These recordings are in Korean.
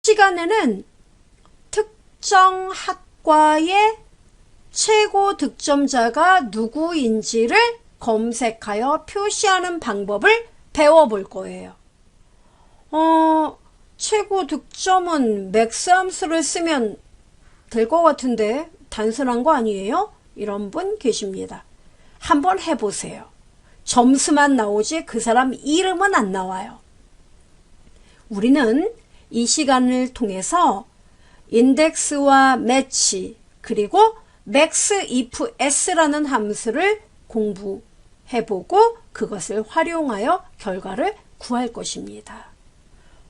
시간에는 특정 학과의 최고 득점자가 누구인지를 검색하여 표시하는 방법을 배워볼 거예요. 최고 득점은 맥스 함수를 쓰면 될 것 같은데 단순한 거 아니에요? 이런 분 계십니다. 한번 해보세요. 점수만 나오지 그 사람 이름은 안 나와요. 우리는 이 시간을 통해서 인덱스와 매치 그리고 max if s라는 함수를 공부해보고 그것을 활용하여 결과를 구할 것입니다.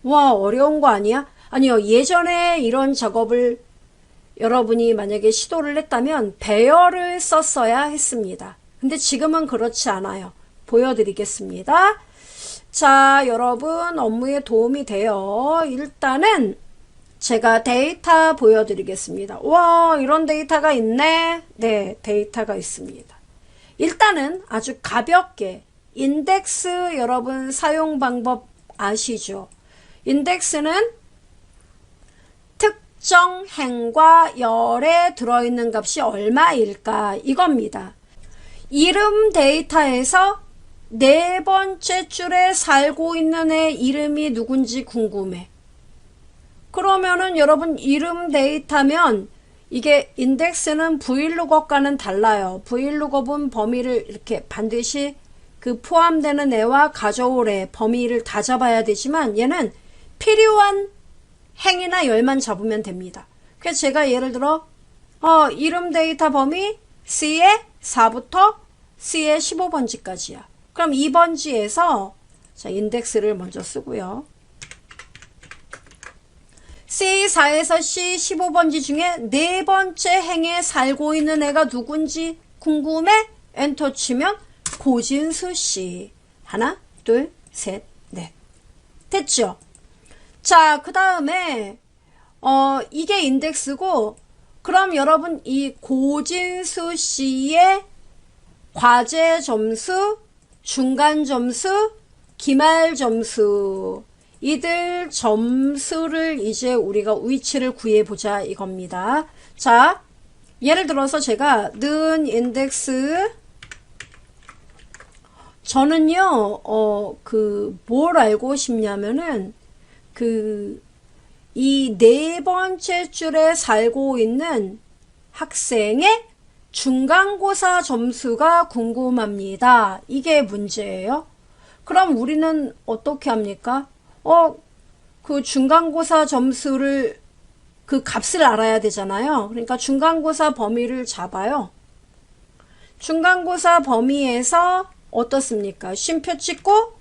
와, 어려운 거 아니야? 아니요, 예전에 이런 작업을 여러분이 만약에 시도를 했다면 배열을 썼어야 했습니다. 근데 지금은 그렇지 않아요. 보여드리겠습니다. 자, 여러분 업무에 도움이 돼요. 일단은 제가 데이터 보여드리겠습니다. 와, 이런 데이터가 있네. 네, 데이터가 있습니다. 일단은 아주 가볍게 인덱스 여러분 사용 방법 아시죠? 인덱스는 특정 행과 열에 들어있는 값이 얼마일까 이겁니다. 이름 데이터에서 네 번째 줄에 살고 있는 애 이름이 누군지 궁금해. 그러면은 여러분 이름 데이터면 이게 인덱스는 vlookup과는 달라요. vlookup은 범위를 이렇게 반드시 그 포함되는 애와 가져올 애 범위를 다 잡아야 되지만 얘는 필요한 행이나 열만 잡으면 됩니다. 그래서 제가 예를 들어 이름 데이터 범위 C의 4부터 C의 15번지까지야. 그럼 2번지에서 자, 인덱스를 먼저 쓰고요. C4에서 C15번지 중에 네 번째 행에 살고 있는 애가 누군지 궁금해? 엔터 치면 고진수 씨. 하나, 둘, 셋, 넷. 됐죠? 자, 그 다음에 이게 인덱스고 그럼 여러분 이 고진수 씨의 과제 점수, 중간 점수, 기말 점수 이들 점수를 이제 우리가 위치를 구해보자 이겁니다. 자, 예를 들어서 제가 는 인덱스 저는요 뭘 알고 싶냐면은 이 네 번째 줄에 살고 있는 학생의 중간고사 점수가 궁금합니다. 이게 문제예요. 그럼 우리는 어떻게 합니까? 그 중간고사 점수를 그 값을 알아야 되잖아요. 그러니까 중간고사 범위를 잡아요. 중간고사 범위에서 어떻습니까? 쉼표 찍고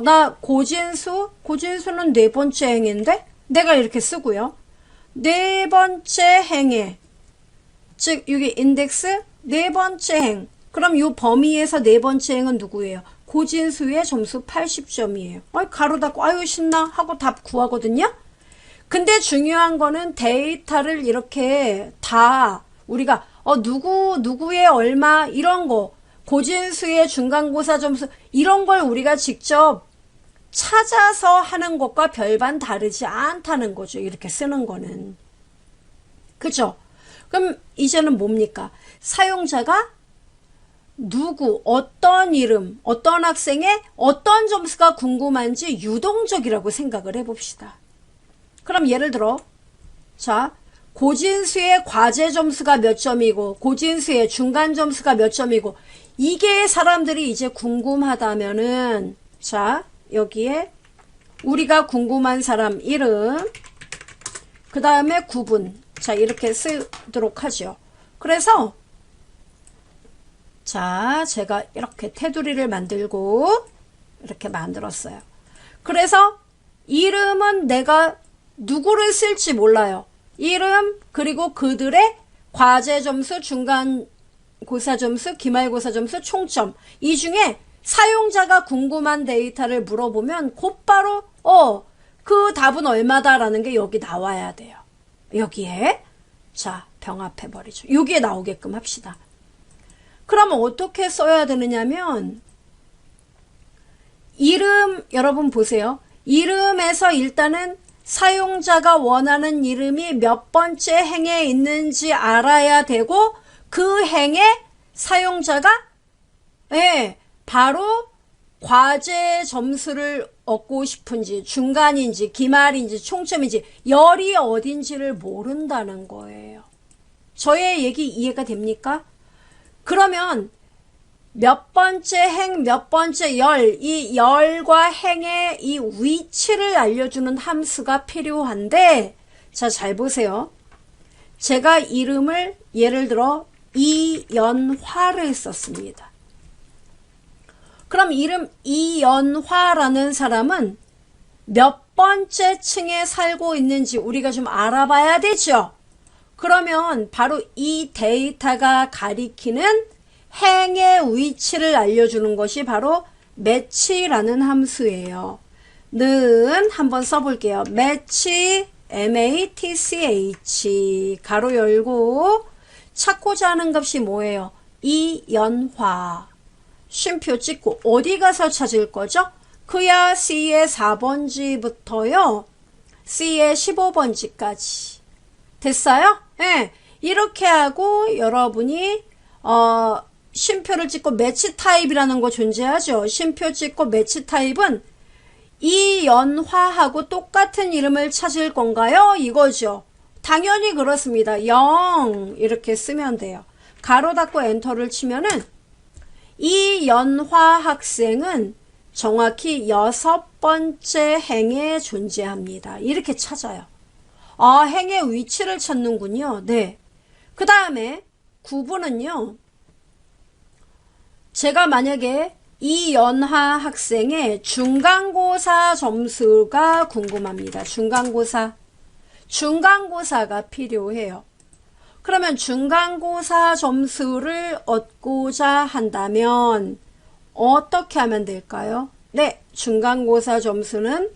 나 고진수는 네 번째 행인데 내가 이렇게 쓰고요. 네 번째 행에 즉 여기 인덱스 네 번째 행 그럼 이 범위에서 네 번째 행은 누구예요? 고진수의 점수 80점이에요. 가로 닫고 아유 신나 하고 답 구하거든요. 근데 중요한 거는 데이터를 이렇게 다 우리가 누구의 얼마 이런 거 고진수의 중간고사 점수 이런 걸 우리가 직접 찾아서 하는 것과 별반 다르지 않다는 거죠. 이렇게 쓰는 거는. 그죠? 그럼 이제는 뭡니까? 사용자가 누구, 어떤 이름, 어떤 학생의 어떤 점수가 궁금한지 유동적이라고 생각을 해봅시다. 그럼 예를 들어 자, 고진수의 과제 점수가 몇 점이고 고진수의 중간 점수가 몇 점이고 이게 사람들이 이제 궁금하다면은 자, 여기에 우리가 궁금한 사람 이름 그 다음에 구분 자, 이렇게 쓰도록 하죠. 그래서 자, 제가 이렇게 테두리를 만들고 이렇게 만들었어요. 그래서 이름은 내가 누구를 쓸지 몰라요. 이름 그리고 그들의 과제 점수, 중간고사 점수, 기말고사 점수, 총점 이 중에 사용자가 궁금한 데이터를 물어보면 곧바로 그 답은 얼마다라는 게 여기 나와야 돼요. 여기에 자 병합해버리죠. 여기에 나오게끔 합시다. 그러면 어떻게 써야 되느냐면 이름 여러분 보세요. 이름에서 일단은 사용자가 원하는 이름이 몇 번째 행에 있는지 알아야 되고 그 행에 사용자가 바로 과제 점수를 얻고 싶은지 중간인지 기말인지 총점인지 열이 어딘지를 모른다는 거예요. 저의 얘기 이해가 됩니까? 그러면 몇 번째 행, 몇 번째 열, 이 열과 행의 이 위치를 알려주는 함수가 필요한데, 자, 잘 보세요. 제가 이름을 예를 들어 이연화를 썼습니다. 그럼 이름 이연화라는 사람은 몇 번째 층에 살고 있는지 우리가 좀 알아봐야 되죠. 그러면 바로 이 데이터가 가리키는 행의 위치를 알려주는 것이 바로 match라는 함수예요. 는 한번 써볼게요. match, match, 가로 열고 찾고자 하는 값이 뭐예요? 이연화. 쉼표 찍고 어디 가서 찾을 거죠? 그야 C의 4번지부터요. C의 15번지까지. 됐어요? 네. 이렇게 하고 여러분이 쉼표를 찍고 매치 타입이라는 거 존재하죠. 쉼표 찍고 매치 타입은 이 연화하고 똑같은 이름을 찾을 건가요? 이거죠. 당연히 그렇습니다. 0 이렇게 쓰면 돼요. 가로 닫고 엔터를 치면은 이 연화 학생은 정확히 6번째 행에 존재합니다. 이렇게 찾아요. 아, 행의 위치를 찾는군요. 네. 그 다음에 9번은요. 제가 만약에 이 연화 학생의 중간고사 점수가 궁금합니다. 중간고사가 필요해요. 그러면 중간고사 점수를 얻고자 한다면 어떻게 하면 될까요? 네, 중간고사 점수는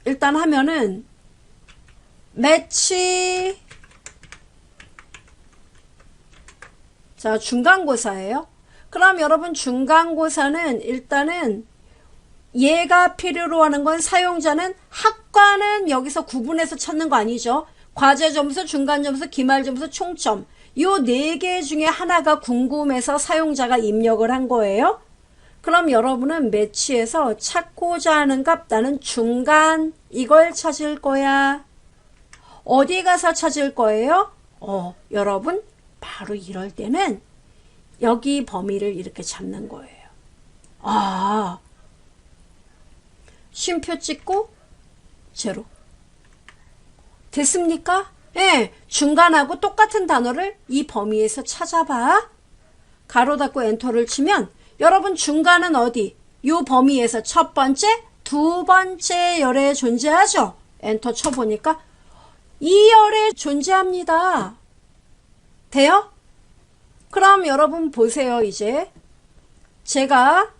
일단 하면은 매치 자 중간고사예요. 그럼 여러분 중간고사는 일단은 얘가 필요로 하는 건 사용자는 학과는 여기서 구분해서 찾는 거 아니죠. 과제 점수, 중간 점수, 기말 점수, 총점 요 4개 중에 하나가 궁금해서 사용자가 입력을 한 거예요. 그럼 여러분은 매치에서 찾고자 하는 값 나는 중간 이걸 찾을 거야. 어디 가서 찾을 거예요? 여러분 바로 이럴 때는 여기 범위를 이렇게 잡는 거예요. 아, 쉼표 찍고 제로. 됐습니까? 네, 중간하고 똑같은 단어를 이 범위에서 찾아봐. 가로 닫고 엔터를 치면 여러분 중간은 어디? 요 범위에서 첫 번째, 두 번째 열에 존재하죠? 엔터 쳐보니까 이 열에 존재합니다. 돼요? 그럼 여러분 보세요. 이제 제가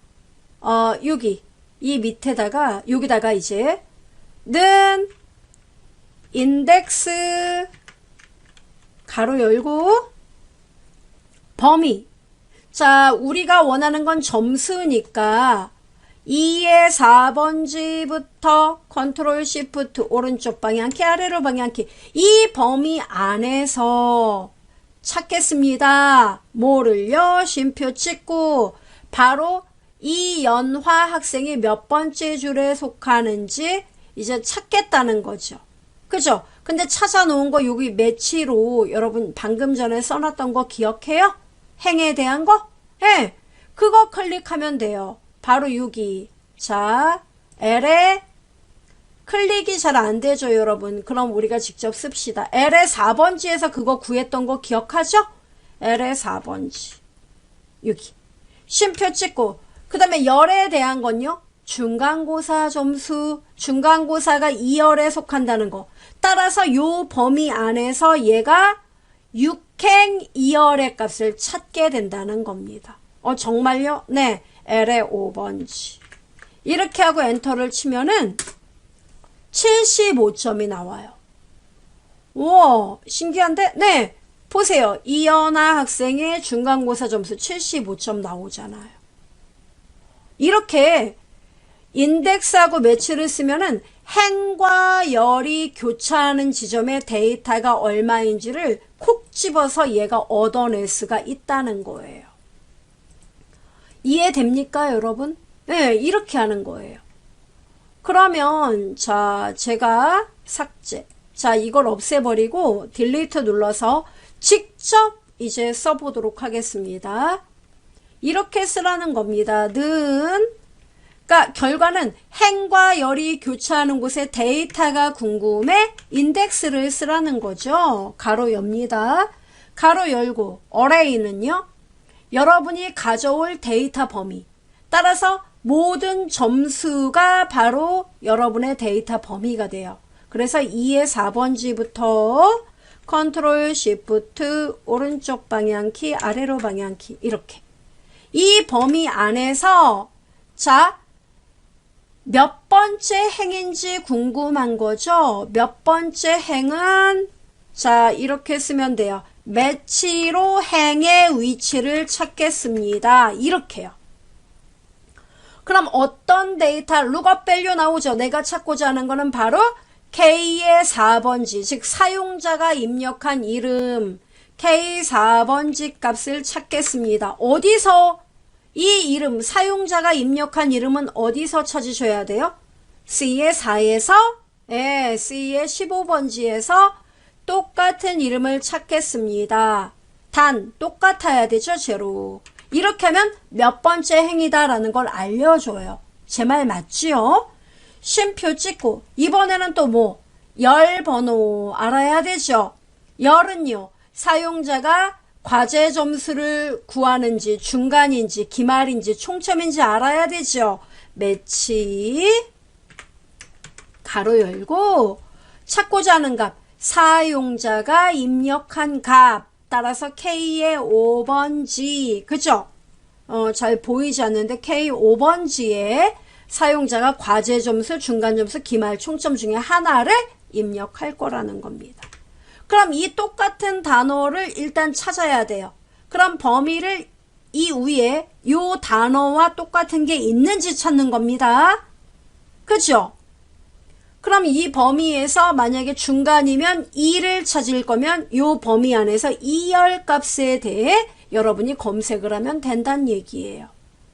여기 이 밑에다가 여기다가 이제 는 인덱스 가로 열고 범위 자 우리가 원하는 건 점수니까 2의 4번지부터 컨트롤 시프트 오른쪽 방향키 아래로 방향키 이 범위 안에서 찾겠습니다. 뭐를요? 쉼표 찍고 바로 이 연화 학생이 몇 번째 줄에 속하는지 이제 찾겠다는 거죠. 그죠? 근데 찾아놓은 거 여기 매치로 여러분 방금 전에 써놨던 거 기억해요? 행에 대한 거? 네. 그거 클릭하면 돼요. 바로 여기. 자, L에 클릭이 잘 안 되죠, 여러분. 그럼 우리가 직접 씁시다. L의 4번지에서 그거 구했던 거 기억하죠? L의 4번지. 여기. 쉼표 찍고. 그 다음에 열에 대한 건요. 중간고사 점수. 중간고사가 2열에 속한다는 거. 따라서 요 범위 안에서 얘가 6행 2열의 값을 찾게 된다는 겁니다. 정말요? 네. L의 5번지. 이렇게 하고 엔터를 치면은 75점이 나와요. 우와, 신기한데? 네. 보세요. 이연아 학생의 중간고사 점수 75점 나오잖아요. 이렇게 인덱스하고 매치를 쓰면은 행과 열이 교차하는 지점의 데이터가 얼마인지를 콕 집어서 얘가 얻어낼 수가 있다는 거예요. 이해됩니까, 여러분? 네, 이렇게 하는 거예요. 그러면 자, 제가 삭제. 자, 이걸 없애버리고 딜리트 눌러서 직접 이제 써보도록 하겠습니다. 이렇게 쓰라는 겁니다. 그러니까 결과는 행과 열이 교차하는 곳에 데이터가 궁금해 인덱스를 쓰라는 거죠. 가로 엽니다. 가로 열고 array는요. 여러분이 가져올 데이터 범위. 따라서 모든 점수가 바로 여러분의 데이터 범위가 돼요. 그래서 2의 4번지부터 컨트롤 쉬프트 오른쪽 방향키 아래로 방향키 이렇게 이 범위 안에서 자 몇 번째 행인지 궁금한 거죠. 몇 번째 행은 자 이렇게 쓰면 돼요. 매치로 행의 위치를 찾겠습니다. 이렇게요. 그럼 어떤 데이터 룩업 밸류 나오죠. 내가 찾고자 하는 거는 바로 K의 4번지 즉 사용자가 입력한 이름 K 4번지 값을 찾겠습니다. 어디서 이 이름 사용자가 입력한 이름은 어디서 찾으셔야 돼요? C의 4에서 C의 15번지에서 똑같은 이름을 찾겠습니다. 단 똑같아야 되죠. 제로. 이렇게 하면 몇 번째 행이다 라는 걸 알려줘요. 제 말 맞지요? 쉼표 찍고 이번에는 또 뭐? 열 번호 알아야 되죠. 열은요. 사용자가 과제 점수를 구하는지 중간인지 기말인지 총점인지 알아야 되죠. 매치 가로 열고 찾고자 하는 값 사용자가 입력한 값 따라서 K의 5번지 그죠? 잘 보이지 않는데 K 5번지에 사용자가 과제 점수, 중간 점수, 기말 총점 중에 하나를 입력할 거라는 겁니다. 그럼 이 똑같은 단어를 일단 찾아야 돼요. 그럼 범위를 이 위에 이 단어와 똑같은 게 있는지 찾는 겁니다. 그죠? 그럼 이 범위에서 만약에 중간이면 2를 찾을 거면 이 범위 안에서 2열 값에 대해 여러분이 검색을 하면 된다는 얘기예요.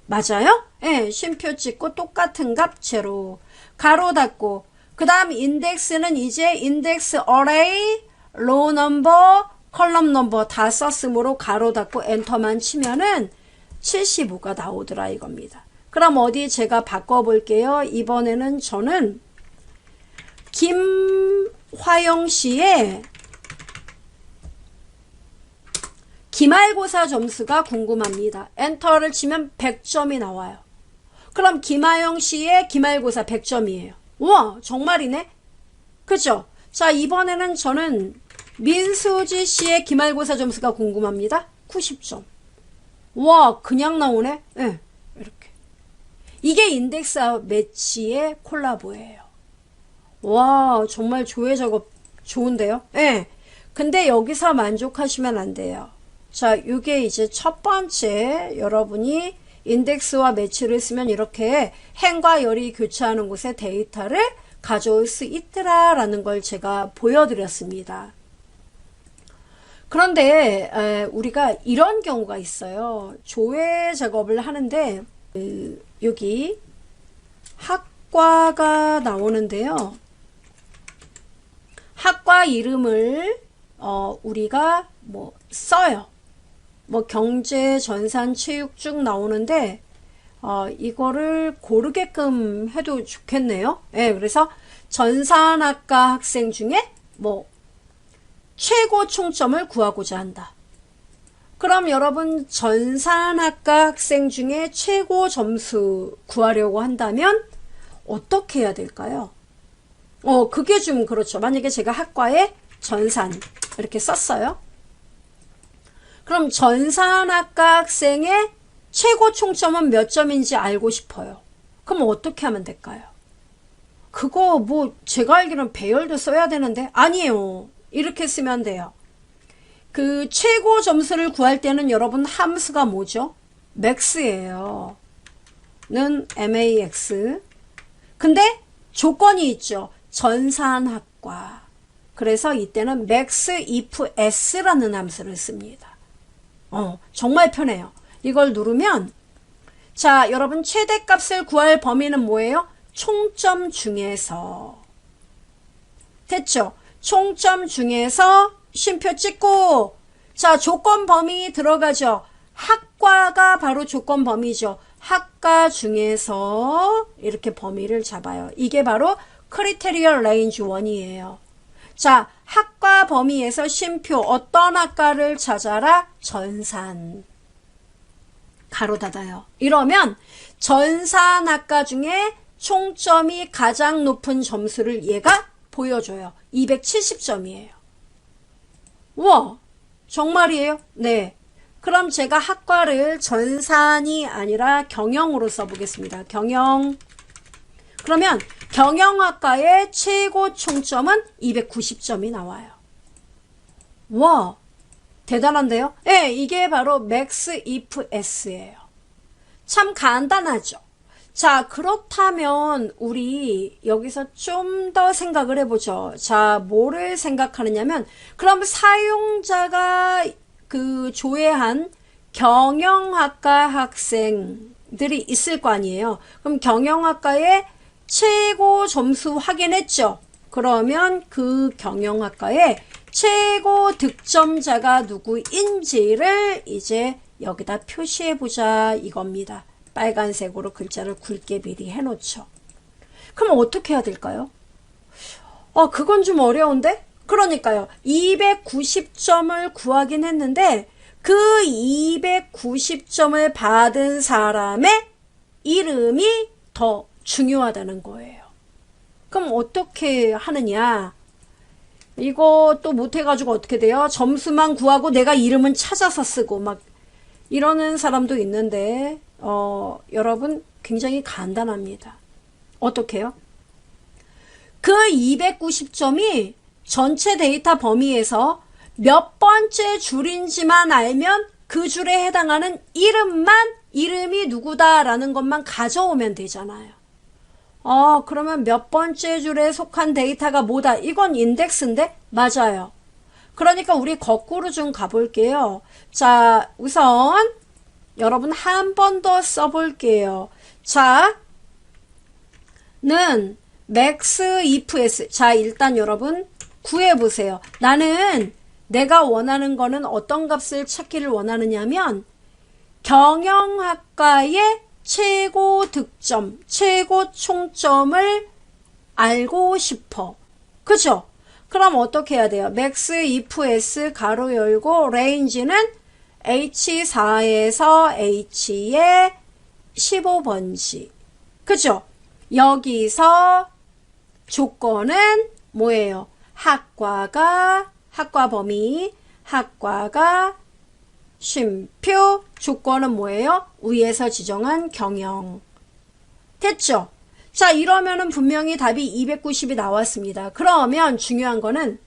맞아요? 예, 쉼표 찍고 똑같은 값 제로. 가로 닫고 그 다음 인덱스는 이제 인덱스 array, row number, column number 다 썼으므로 가로 닫고 엔터만 치면은 75가 나오더라 이겁니다. 그럼 어디 제가 바꿔볼게요. 이번에는 저는 김화영 씨의 기말고사 점수가 궁금합니다. 엔터를 치면 100점이 나와요. 그럼 김하영 씨의 기말고사 100점이에요. 우와 정말이네. 그죠? 자 이번에는 저는 민수지 씨의 기말고사 점수가 궁금합니다. 90점. 와 그냥 나오네. 네, 이렇게. 이게 인덱스와 매치의 콜라보예요. 와 정말 조회 작업 좋은데요. 네. 근데 여기서 만족하시면 안 돼요. 자, 이게 이제 첫 번째 여러분이 인덱스와 매치를 쓰면 이렇게 행과 열이 교차하는 곳에 데이터를 가져올 수 있더라 라는 걸 제가 보여드렸습니다. 그런데 우리가 이런 경우가 있어요. 조회 작업을 하는데 여기 학과가 나오는데요. 학과 이름을 우리가 뭐 써요. 뭐 경제, 전산, 체육 쭉 나오는데 이거를 고르게끔 해도 좋겠네요. 네, 그래서 전산학과 학생 중에 뭐 최고 총점을 구하고자 한다. 그럼 여러분 전산학과 학생 중에 최고 점수 구하려고 한다면 어떻게 해야 될까요? 그게 좀 그렇죠. 만약에 제가 학과에 전산 이렇게 썼어요. 그럼 전산학과 학생의 최고 총점은 몇 점인지 알고 싶어요. 그럼 어떻게 하면 될까요? 그거 뭐 제가 알기로는 배열도 써야 되는데 아니에요. 이렇게 쓰면 돼요. 그 최고 점수를 구할 때는 여러분 함수가 뭐죠? max예요. 는 max. 근데 조건이 있죠. 전산학과. 그래서 이때는 max if s라는 함수를 씁니다. 정말 편해요. 이걸 누르면 자, 여러분 최대값을 구할 범위는 뭐예요? 총점 중에서. 됐죠? 총점 중에서 쉼표 찍고 자, 조건 범위 들어가죠. 학과가 바로 조건 범위죠. 학과 중에서 이렇게 범위를 잡아요. 이게 바로 크리테리얼 레인지 1이에요. 자, 학과 범위에서 쉼표 어떤 학과를 찾아라? 전산. 가로 닫아요. 이러면 전산학과 중에 총점이 가장 높은 점수를 얘가 보여줘요. 270점이에요. 우와, 정말이에요? 네. 그럼 제가 학과를 전산이 아니라 경영으로 써보겠습니다. 경영. 그러면 경영학과의 최고 총점은 290점이 나와요. 와, 대단한데요? 네, 이게 바로 max if s예요. 참 간단하죠? 자, 그렇다면 우리 여기서 좀 더 생각을 해보죠. 자, 뭐를 생각하느냐면 그럼 사용자가 그 조회한 경영학과 학생들이 있을 거 아니에요. 그럼 경영학과의 최고 점수 확인했죠. 그러면 그 경영학과의 최고 득점자가 누구인지를 이제 여기다 표시해보자 이겁니다. 빨간색으로 글자를 굵게 미리 해놓죠. 그럼 어떻게 해야 될까요? 그건 좀 어려운데? 그러니까요. 290점을 구하긴 했는데 그 290점을 받은 사람의 이름이 더 중요하다는 거예요. 그럼 어떻게 하느냐? 이거 또 못해가지고 어떻게 돼요? 점수만 구하고 내가 이름은 찾아서 쓰고 막 이러는 사람도 있는데 여러분 굉장히 간단합니다. 어떻게 해요? 그 290점이 전체 데이터 범위에서 몇 번째 줄인지만 알면 그 줄에 해당하는 이름이 누구다라는 것만 가져오면 되잖아요. 그러면 몇 번째 줄에 속한 데이터가 뭐다? 이건 인덱스인데? 맞아요. 그러니까 우리 거꾸로 좀 가볼게요. 자, 우선 여러분 한 번 더 써볼게요. 자, 는 max if s. 자, 일단 여러분 구해보세요. 나는 내가 원하는 거는 어떤 값을 찾기를 원하느냐면 경영학과의 최고 득점, 최고 총점을 알고 싶어. 그죠? 그럼 어떻게 해야 돼요? max if s 가로 열고 range는 H4에서 H의 15번지. 그죠? 여기서 조건은 뭐예요? 학과 범위, 학과가 쉼표, 조건은 뭐예요? 위에서 지정한 경영. 됐죠? 자, 이러면은 분명히 답이 290이 나왔습니다. 그러면 중요한 거는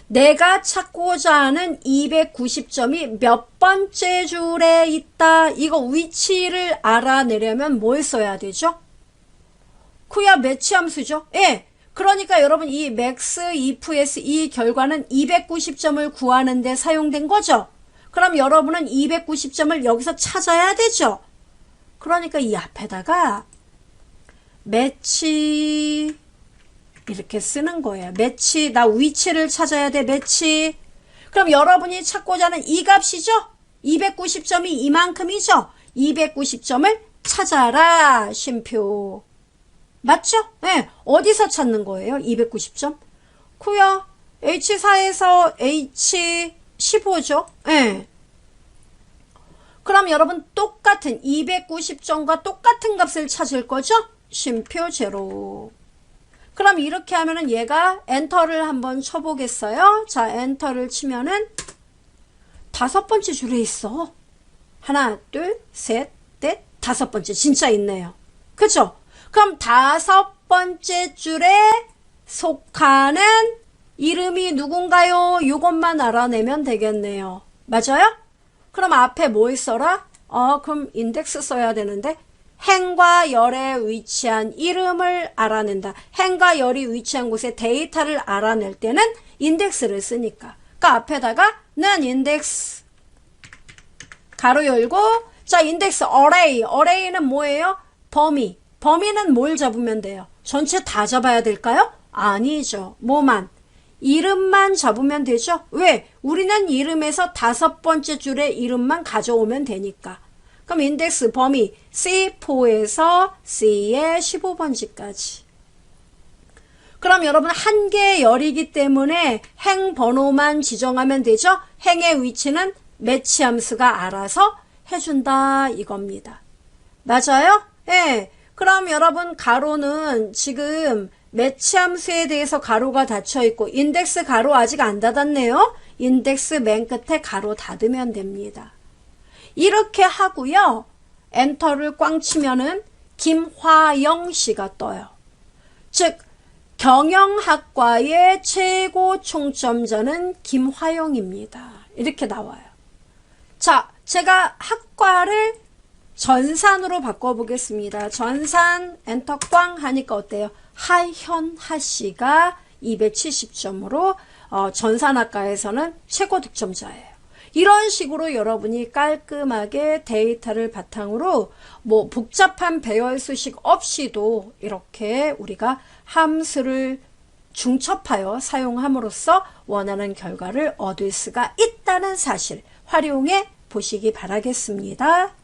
내가 찾고자 하는 290점이 몇 번째 줄에 있다. 이거 위치를 알아내려면 뭘 써야 되죠? 그야 매치 함수죠. 예. 그러니까 여러분 이 max if s 이 결과는 290점을 구하는 데 사용된 거죠. 그럼 여러분은 290점을 여기서 찾아야 되죠. 그러니까 이 앞에다가 매치 이렇게 쓰는 거예요. 매치, 나 위치를 찾아야 돼. 매치. 그럼 여러분이 찾고자 하는 이 값이죠. 290점이 이만큼이죠. 290점을 찾아라. 쉼표. 맞죠? 네. 어디서 찾는 거예요? 290점? 그야 H4에서 H15죠? 네. 그럼 여러분 똑같은 290점과 똑같은 값을 찾을 거죠? 쉼표 제로. 그럼 이렇게 하면은 얘가 엔터를 한번 쳐보겠어요? 자, 엔터를 치면은 5번째 줄에 있어. 하나, 둘, 셋, 넷, 5번째. 진짜 있네요. 그죠? 그럼 5번째 줄에 속하는 이름이 누군가요? 이것만 알아내면 되겠네요. 맞아요? 그럼 앞에 뭘 써라? 그럼 인덱스 써야 되는데 행과 열에 위치한 이름을 알아낸다. 행과 열이 위치한 곳에 데이터를 알아낼 때는 인덱스를 쓰니까. 그러니까 앞에다가 는 인덱스 가로 열고 자 인덱스 array는 뭐예요? 범위. 범위는 뭘 잡으면 돼요? 전체 다 잡아야 될까요? 아니죠. 뭐만? 이름만 잡으면 되죠? 왜? 우리는 이름에서 5번째 줄의 이름만 가져오면 되니까. 그럼 인덱스 범위 C4에서 C의 15번지까지. 그럼 여러분 한 개의 열이기 때문에 행 번호만 지정하면 되죠? 행의 위치는 매치 함수가 알아서 해준다 이겁니다. 맞아요? 예. 그럼 여러분 가로는 지금 매치 함수에 대해서 가로가 닫혀 있고 인덱스 가로 아직 안 닫았네요. 인덱스 맨 끝에 가로 닫으면 됩니다. 이렇게 하고요. 엔터를 꽝 치면은 김화영 씨가 떠요. 즉 경영학과의 최고 총점자는 김화영입니다. 이렇게 나와요. 자, 제가 학과를 전산으로 바꿔보겠습니다. 전산 엔터 꽝 하니까 어때요? 하현하 씨가 270점으로 전산학과에서는 최고 득점자예요. 이런 식으로 여러분이 깔끔하게 데이터를 바탕으로 뭐 복잡한 배열 수식 없이도 이렇게 우리가 함수를 중첩하여 사용함으로써 원하는 결과를 얻을 수가 있다는 사실 활용해 보시기 바라겠습니다.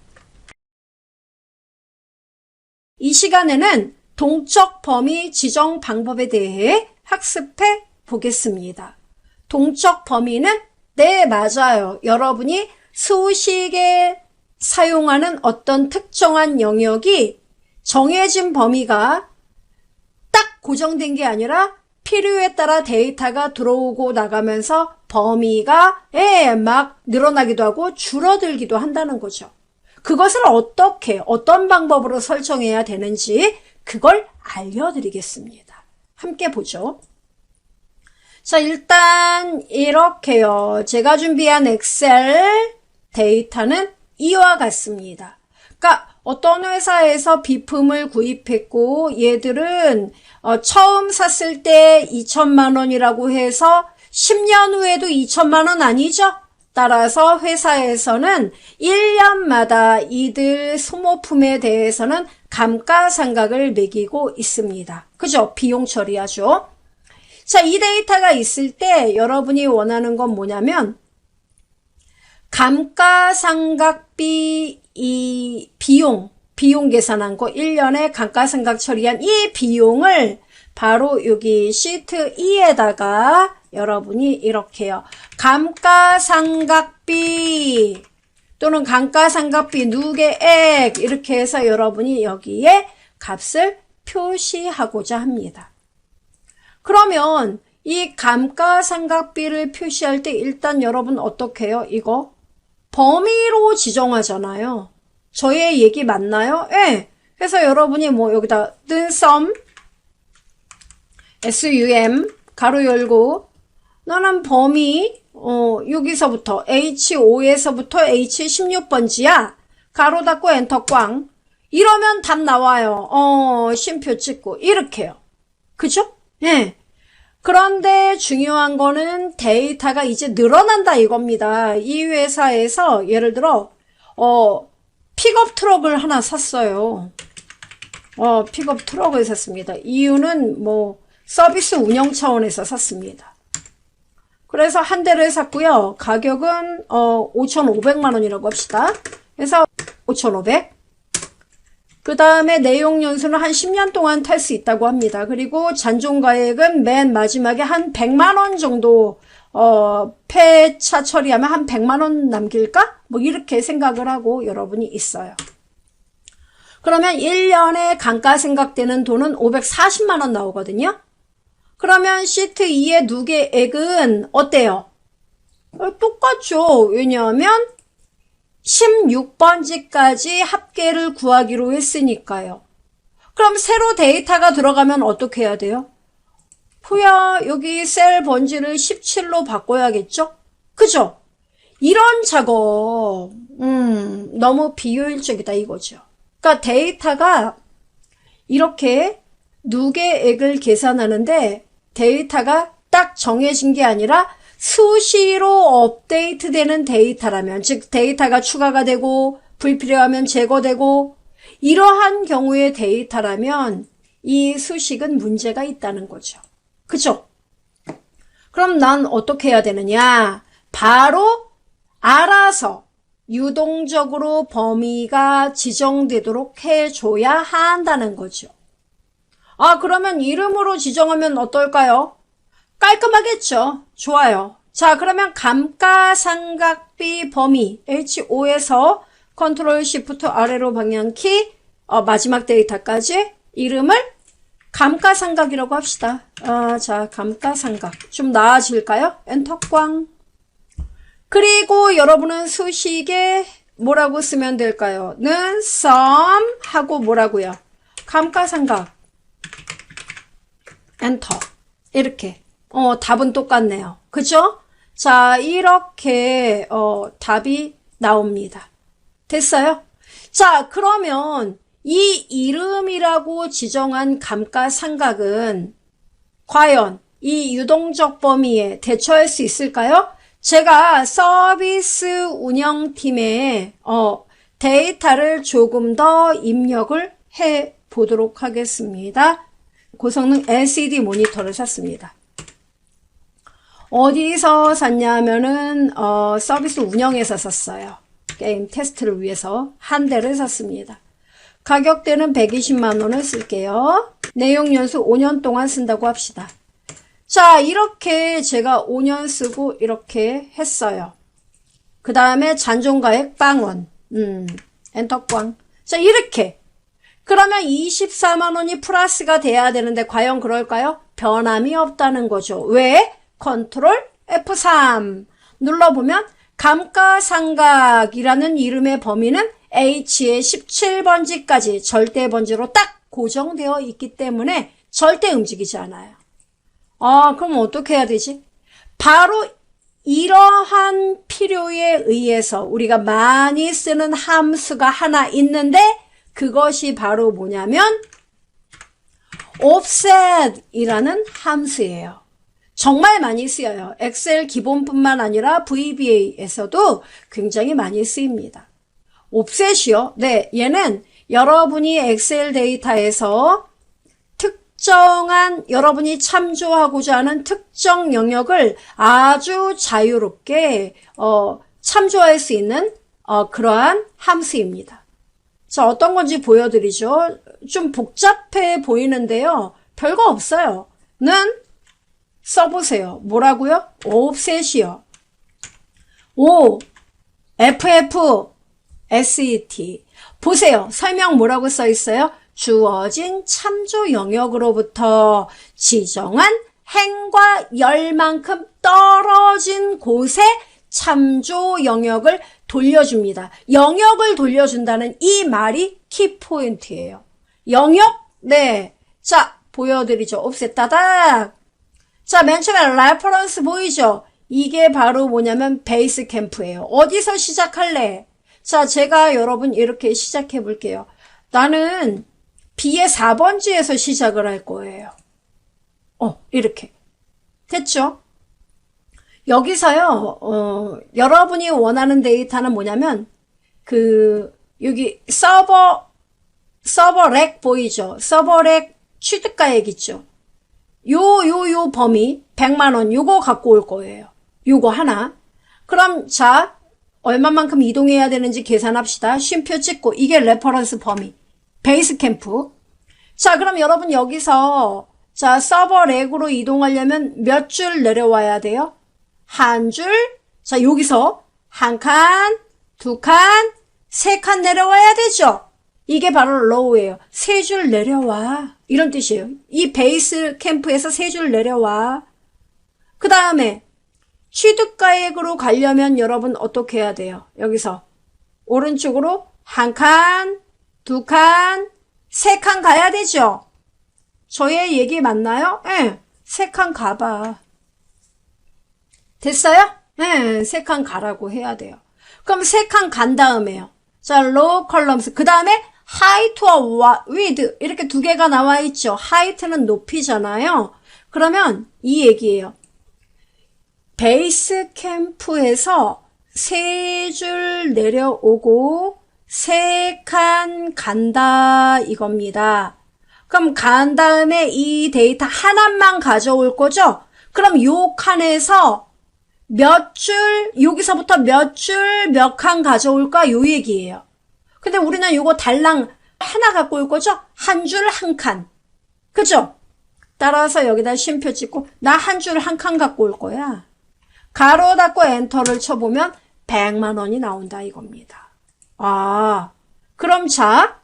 이 시간에는 동적 범위 지정 방법에 대해 학습해 보겠습니다. 동적 범위는 네, 맞아요. 여러분이 수식에 사용하는 어떤 특정한 영역이 정해진 범위가 딱 고정된 게 아니라 필요에 따라 데이터가 들어오고 나가면서 범위가 막 늘어나기도 하고 줄어들기도 한다는 거죠. 그것을 어떻게, 어떤 방법으로 설정해야 되는지 그걸 알려드리겠습니다. 함께 보죠. 자, 일단 이렇게요. 제가 준비한 엑셀 데이터는 이와 같습니다. 그러니까 어떤 회사에서 비품을 구입했고 얘들은 처음 샀을 때 2천만 원이라고 해서 10년 후에도 2천만 원 아니죠? 따라서 회사에서는 1년마다 이들 소모품에 대해서는 감가상각을 매기고 있습니다. 그죠? 비용 처리하죠. 자, 이 데이터가 있을 때 여러분이 원하는 건 뭐냐면 감가상각비 이 비용 계산한 거 1년에 감가상각 처리한 이 비용을 바로 여기 시트 2에다가 여러분이 이렇게요. 감가상각비 또는 감가상각비 누계액 이렇게 해서 여러분이 여기에 값을 표시하고자 합니다. 그러면 이 감가상각비를 표시할 때 일단 여러분 어떻게 해요? 이거 범위로 지정하잖아요. 저의 얘기 맞나요? 예. 그래서 여러분이 뭐 여기다 뜬 sum sum 가로 열고 너는 범위 여기서부터 H5에서부터 H16번지야. 가로 닫고 엔터 꽝. 이러면 답 나와요. 쉼표 찍고 이렇게요. 그죠? 예. 그런데 중요한 거는 데이터가 이제 늘어난다 이겁니다. 이 회사에서 예를 들어 픽업 트럭을 하나 샀어요. 픽업 트럭을 샀습니다. 이유는 뭐 서비스 운영 차원에서 샀습니다. 그래서 한 대를 샀고요. 가격은 5,500만 원이라고 합시다. 그래서 5,500. 그 다음에 내용 연수는 한 10년 동안 탈 수 있다고 합니다. 그리고 잔존가액은 맨 마지막에 한 100만 원 정도 폐차 처리하면 한 100만 원 남길까? 뭐 이렇게 생각을 하고 여러분이 있어요. 그러면 1년에 감가생각되는 돈은 540만 원 나오거든요. 그러면 시트 2의 누계액은 어때요? 똑같죠. 왜냐하면 16번지까지 합계를 구하기로 했으니까요. 그럼 새로 데이터가 들어가면 어떻게 해야 돼요? 후야 여기 셀 번지를 17로 바꿔야겠죠? 그죠? 이런 작업 너무 비효율적이다 이거죠. 그러니까 데이터가 이렇게 누계액을 계산하는데 데이터가 딱 정해진 게 아니라 수시로 업데이트되는 데이터라면, 즉 데이터가 추가가 되고 불필요하면 제거되고 이러한 경우의 데이터라면 이 수식은 문제가 있다는 거죠. 그죠? 그럼 난 어떻게 해야 되느냐? 바로 알아서 유동적으로 범위가 지정되도록 해줘야 한다는 거죠. 아, 그러면 이름으로 지정하면 어떨까요? 깔끔하겠죠? 좋아요. 자, 그러면 감가상각비 범위 HO에서 컨트롤 시프트 아래로 방향키 마지막 데이터까지 이름을 감가상각이라고 합시다. 자, 감가상각 좀 나아질까요? 엔터 꽝. 그리고 여러분은 수식에 뭐라고 쓰면 될까요? 는 sum 하고 뭐라고요? 감가상각 엔터. 이렇게 답은 똑같네요. 그죠? 자, 이렇게 답이 나옵니다. 됐어요? 자, 그러면 이 이름이라고 지정한 감가상각은 과연 이 유동적 범위에 대처할 수 있을까요? 제가 서비스 운영팀에 데이터를 조금 더 입력을 해 보도록 하겠습니다. 고성능 LCD 모니터를 샀습니다. 어디서 샀냐면은 서비스 운영에서 샀어요. 게임 테스트를 위해서 한 대를 샀습니다. 가격대는 120만 원을 쓸게요. 내용 연수 5년 동안 쓴다고 합시다. 자, 이렇게 제가 5년 쓰고 이렇게 했어요. 그 다음에 잔존가액 빵원. 엔터 꽝. 자, 이렇게. 그러면 24만 원이 플러스가 돼야 되는데 과연 그럴까요? 변함이 없다는 거죠. 왜? 컨트롤 F3 눌러보면 감가상각이라는 이름의 범위는 H의 17번지까지 절대 번지로 딱 고정되어 있기 때문에 절대 움직이지 않아요. 그럼 어떻게 해야 되지? 바로 이러한 필요에 의해서 우리가 많이 쓰는 함수가 하나 있는데 그것이 바로 뭐냐면 offset이라는 함수예요. 정말 많이 쓰여요. 엑셀 기본뿐만 아니라 VBA에서도 굉장히 많이 쓰입니다. offset이요? 네, 얘는 여러분이 엑셀 데이터에서 특정한 여러분이 참조하고자 하는 특정 영역을 아주 자유롭게 참조할 수 있는 그러한 함수입니다. 자, 어떤 건지 보여드리죠. 좀 복잡해 보이는데요. 별거 없어요. 는 써보세요. 뭐라고요? offset이요. O, FF, SET. 보세요. 설명 뭐라고 써 있어요? 주어진 참조 영역으로부터 지정한 행과 열만큼 떨어진 곳에 참조 영역을 돌려줍니다. 영역을 돌려준다는 이 말이 키포인트예요. 영역? 네. 자, 보여드리죠. offset 따닥. 자, 맨 처음에 레퍼런스 보이죠? 이게 바로 뭐냐면 베이스 캠프예요. 어디서 시작할래? 자, 제가 여러분 이렇게 시작해 볼게요. 나는 B의 4번지에서 시작을 할 거예요. 이렇게. 됐죠? 여기서요, 여러분이 원하는 데이터는 뭐냐면, 여기 서버 렉 보이죠? 서버 렉 취득가액 있죠? 요 범위, 100만원, 요거 갖고 올 거예요. 요거 하나. 그럼, 자, 얼마만큼 이동해야 되는지 계산합시다. 쉼표 찍고, 이게 레퍼런스 범위. 베이스 캠프. 자, 그럼 여러분 여기서, 자, 서버 렉으로 이동하려면 몇 줄 내려와야 돼요? 한 줄. 자, 여기서 한 칸, 두 칸, 세 칸 내려와야 되죠? 이게 바로 로우예요. 세 줄 내려와. 이런 뜻이에요. 이 베이스 캠프에서 세 줄 내려와. 그 다음에 취득가액으로 가려면 여러분 어떻게 해야 돼요? 여기서 오른쪽으로 한 칸, 두 칸, 세 칸 가야 되죠? 저의 얘기 맞나요? 네, 세 칸 가봐. 됐어요? 네, 세 칸 가라고 해야 돼요. 그럼 세 칸 간 다음에요. 자, 로우 컬럼스. 그 다음에 height와 width 이렇게 두 개가 나와 있죠. height는 높이잖아요. 그러면 이 얘기예요. 베이스 캠프에서 3줄 내려오고 3칸 간다 이겁니다. 그럼 간 다음에 이 데이터 하나만 가져올 거죠? 그럼 요 칸에서 몇 줄, 여기서부터 몇 줄, 몇 칸 가져올까? 요 얘기예요. 근데 우리는 요거 달랑 하나 갖고 올 거죠? 한 줄, 한 칸. 그죠? 따라서 여기다 쉼표 찍고 나 한 줄, 한 칸 갖고 올 거야. 가로 닫고 엔터를 쳐보면 100만 원이 나온다 이겁니다. 아, 그럼 자,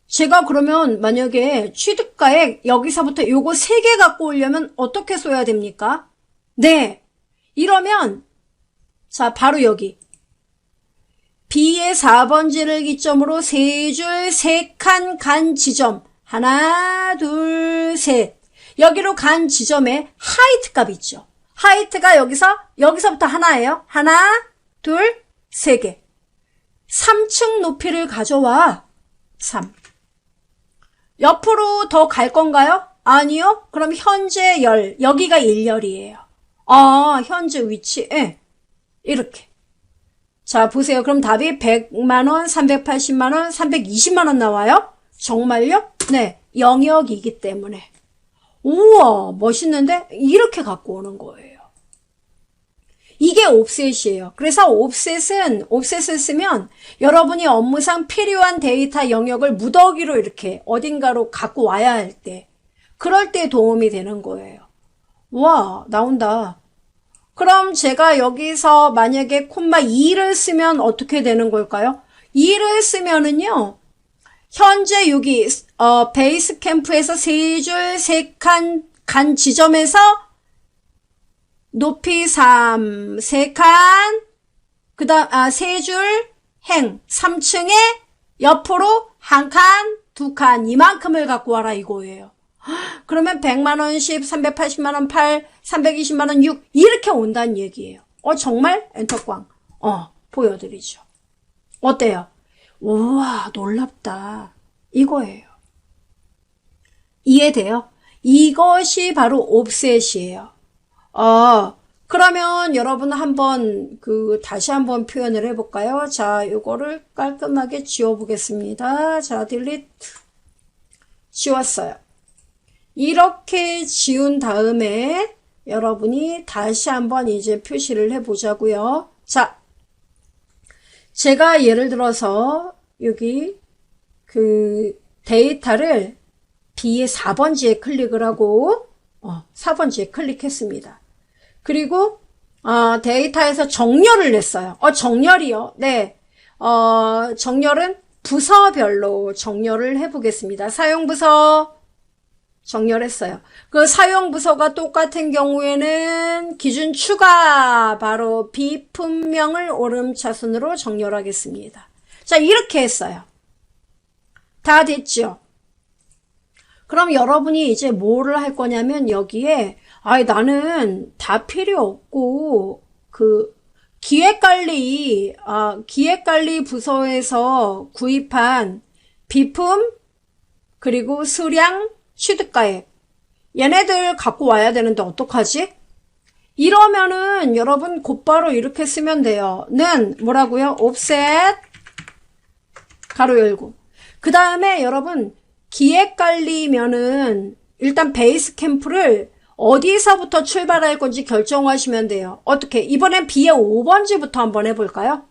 제가 그러면 만약에 취득가액 여기서부터 요거 3개 갖고 오려면 어떻게 써야 됩니까? 네, 이러면 자 바로 여기 B의 4번지를 기점으로 3줄 3칸 간 지점 하나 둘 셋 여기로 간 지점에 하이트 값 있죠. 하이트가 여기서부터 하나예요. 하나 둘 3개 3층 높이를 가져와. 3 옆으로 더 갈 건가요? 아니요. 그럼 현재 열 여기가 1열이에요. 아, 현재 위치 이렇게. 자, 보세요. 그럼 답이 100만원, 380만원, 320만원 나와요? 정말요? 네, 영역이기 때문에. 우와, 멋있는데? 이렇게 갖고 오는 거예요. 이게 옵셋이에요. 그래서 옵셋을 쓰면 여러분이 업무상 필요한 데이터 영역을 무더기로 이렇게 어딘가로 갖고 와야 할 때, 그럴 때 도움이 되는 거예요. 와, 나온다. 그럼 제가 여기서 만약에 콤마 2를 쓰면 어떻게 되는 걸까요? 2를 쓰면은요, 현재 여기, 베이스 캠프에서 3줄 3칸 간 지점에서 높이 3, 3칸, 그 다음, 3줄 행, 3층에 옆으로 1칸, 2칸, 이만큼을 갖고 와라 이거예요. 그러면 100만원 10, 380만원 8, 320만원 6 이렇게 온다는 얘기예요. 정말? 엔터꽝. 보여드리죠. 어때요? 우와, 놀랍다. 이거예요. 이해돼요? 이것이 바로 옵셋이에요. 그러면 여러분 한번 다시 한번 표현을 해볼까요? 자, 요거를 깔끔하게 지워보겠습니다. 자, 딜리트. 지웠어요. 이렇게 지운 다음에 여러분이 다시 한번 이제 표시를 해보자고요. 자, 제가 예를 들어서 여기 데이터를 B의 4번지에 클릭을 하고 4번지에 클릭했습니다. 그리고 데이터에서 정렬을 냈어요. 정렬이요. 네. 정렬은 부서별로 정렬을 해보겠습니다. 사용부서 정렬했어요. 그 사용부서가 똑같은 경우에는 기준 추가 바로 비품명을 오름차순으로 정렬하겠습니다. 자, 이렇게 했어요. 다 됐죠? 그럼 여러분이 이제 뭐를 할 거냐면 여기에 나는 다 필요 없고 기획관리 부서에서 구입한 비품 그리고 수량 취득가액 얘네들 갖고 와야 되는데 어떡하지? 이러면은 여러분 곧바로 이렇게 쓰면 돼요. 는 뭐라고요? 옵셋 가로 열고 그 다음에 여러분 기획관리면은 일단 베이스 캠프를 어디서부터 출발할 건지 결정하시면 돼요. 어떻게? 이번엔 B의 5번지부터 한번 해볼까요?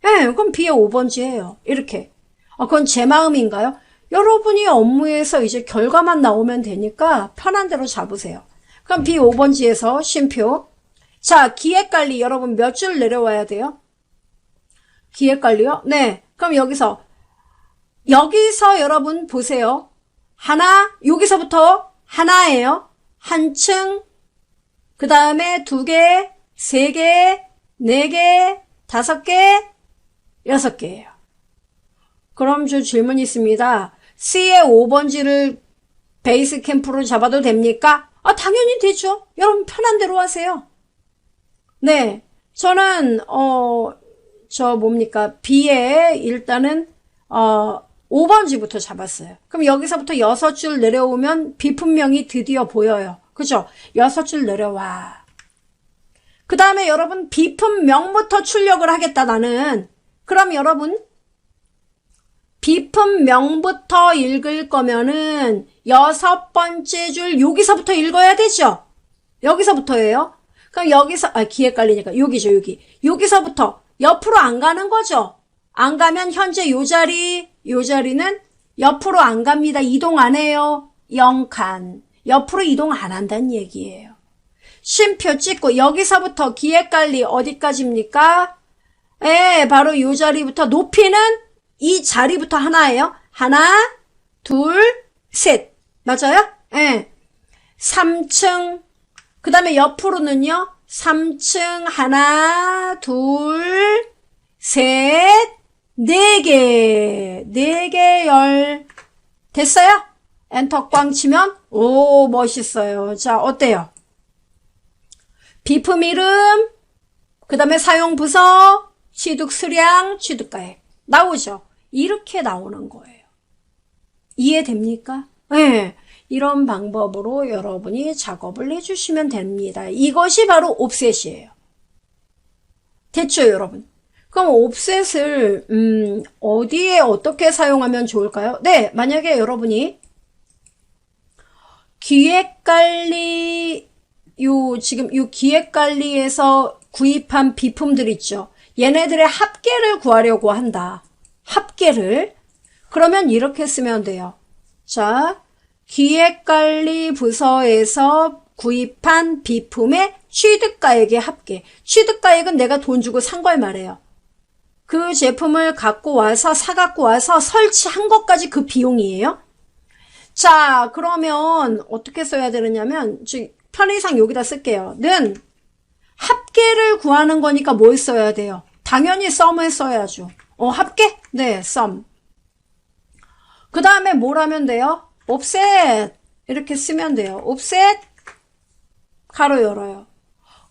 네, 그럼 B의 5번지예요. 이렇게. 그건 제 마음인가요? 여러분이 업무에서 이제 결과만 나오면 되니까 편한 대로 잡으세요. 그럼 B 5번지에서 쉼표. 자, 기획관리 여러분 몇 줄 내려와야 돼요? 기획관리요? 네. 그럼 여기서 여러분 보세요. 하나, 여기서부터 하나예요. 한 층, 그 다음에 2개, 3개, 4개, 5개, 6개예요. 그럼 저 질문이 있습니다. C의 5번지를 베이스 캠프로 잡아도 됩니까? 당연히 되죠. 여러분 편한 대로 하세요. 네. 저는, B에 일단은, 5번지부터 잡았어요. 그럼 여기서부터 6줄 내려오면 비품명이 드디어 보여요. 그죠? 6줄 내려와. 그 다음에 여러분 비품명부터 출력을 하겠다 나는. 그럼 여러분 비품명부터 읽을 거면은 6번째 줄 여기서부터 읽어야 되죠? 여기서부터예요. 그럼 여기서 기회 깔리니까 여기죠. 여기서부터 옆으로 안 가는 거죠. 안 가면 현재 요 자리는 옆으로 안 갑니다. 이동 안 해요. 0칸. 옆으로 이동 안 한다는 얘기예요. 쉼표 찍고 여기서부터 기회 깔리 어디까지입니까? 바로 요 자리부터 높이는 이 자리부터 하나예요. 하나, 둘, 셋. 맞아요? 3층. 그 다음에 옆으로는요. 3층 하나, 둘, 셋, 4개. 4개 열. 됐어요? 엔터 꽝 치면 오 멋있어요. 자 어때요? 비품 이름, 그 다음에 사용 부서, 취득 수량, 취득가액. 나오죠? 이렇게 나오는 거예요. 이해됩니까? 네. 이런 방법으로 여러분이 작업을 해주시면 됩니다. 이것이 바로 옵셋이에요. 됐죠, 여러분? 그럼 옵셋을 어디에 어떻게 사용하면 좋을까요? 네, 만약에 여러분이 기획관리 지금 요 기획관리에서 구입한 비품들 있죠. 얘네들의 합계를 구하려고 한다. 합계를. 그러면 이렇게 쓰면 돼요. 자, 기획관리 부서에서 구입한 비품의 취득가액의 합계. 취득가액은 내가 돈 주고 산 걸 말해요. 그 제품을 갖고 와서 사갖고 와서 설치한 것까지 그 비용이에요. 자, 그러면 어떻게 써야 되느냐면 편의상 여기다 쓸게요. 는 합계를 구하는 거니까 뭘 써야 돼요? 당연히 썸을 써야죠. 합계? 네, 썸. 그 다음에 뭘 하면 돼요? 옵셋 이렇게 쓰면 돼요. 옵셋 가로 열어요.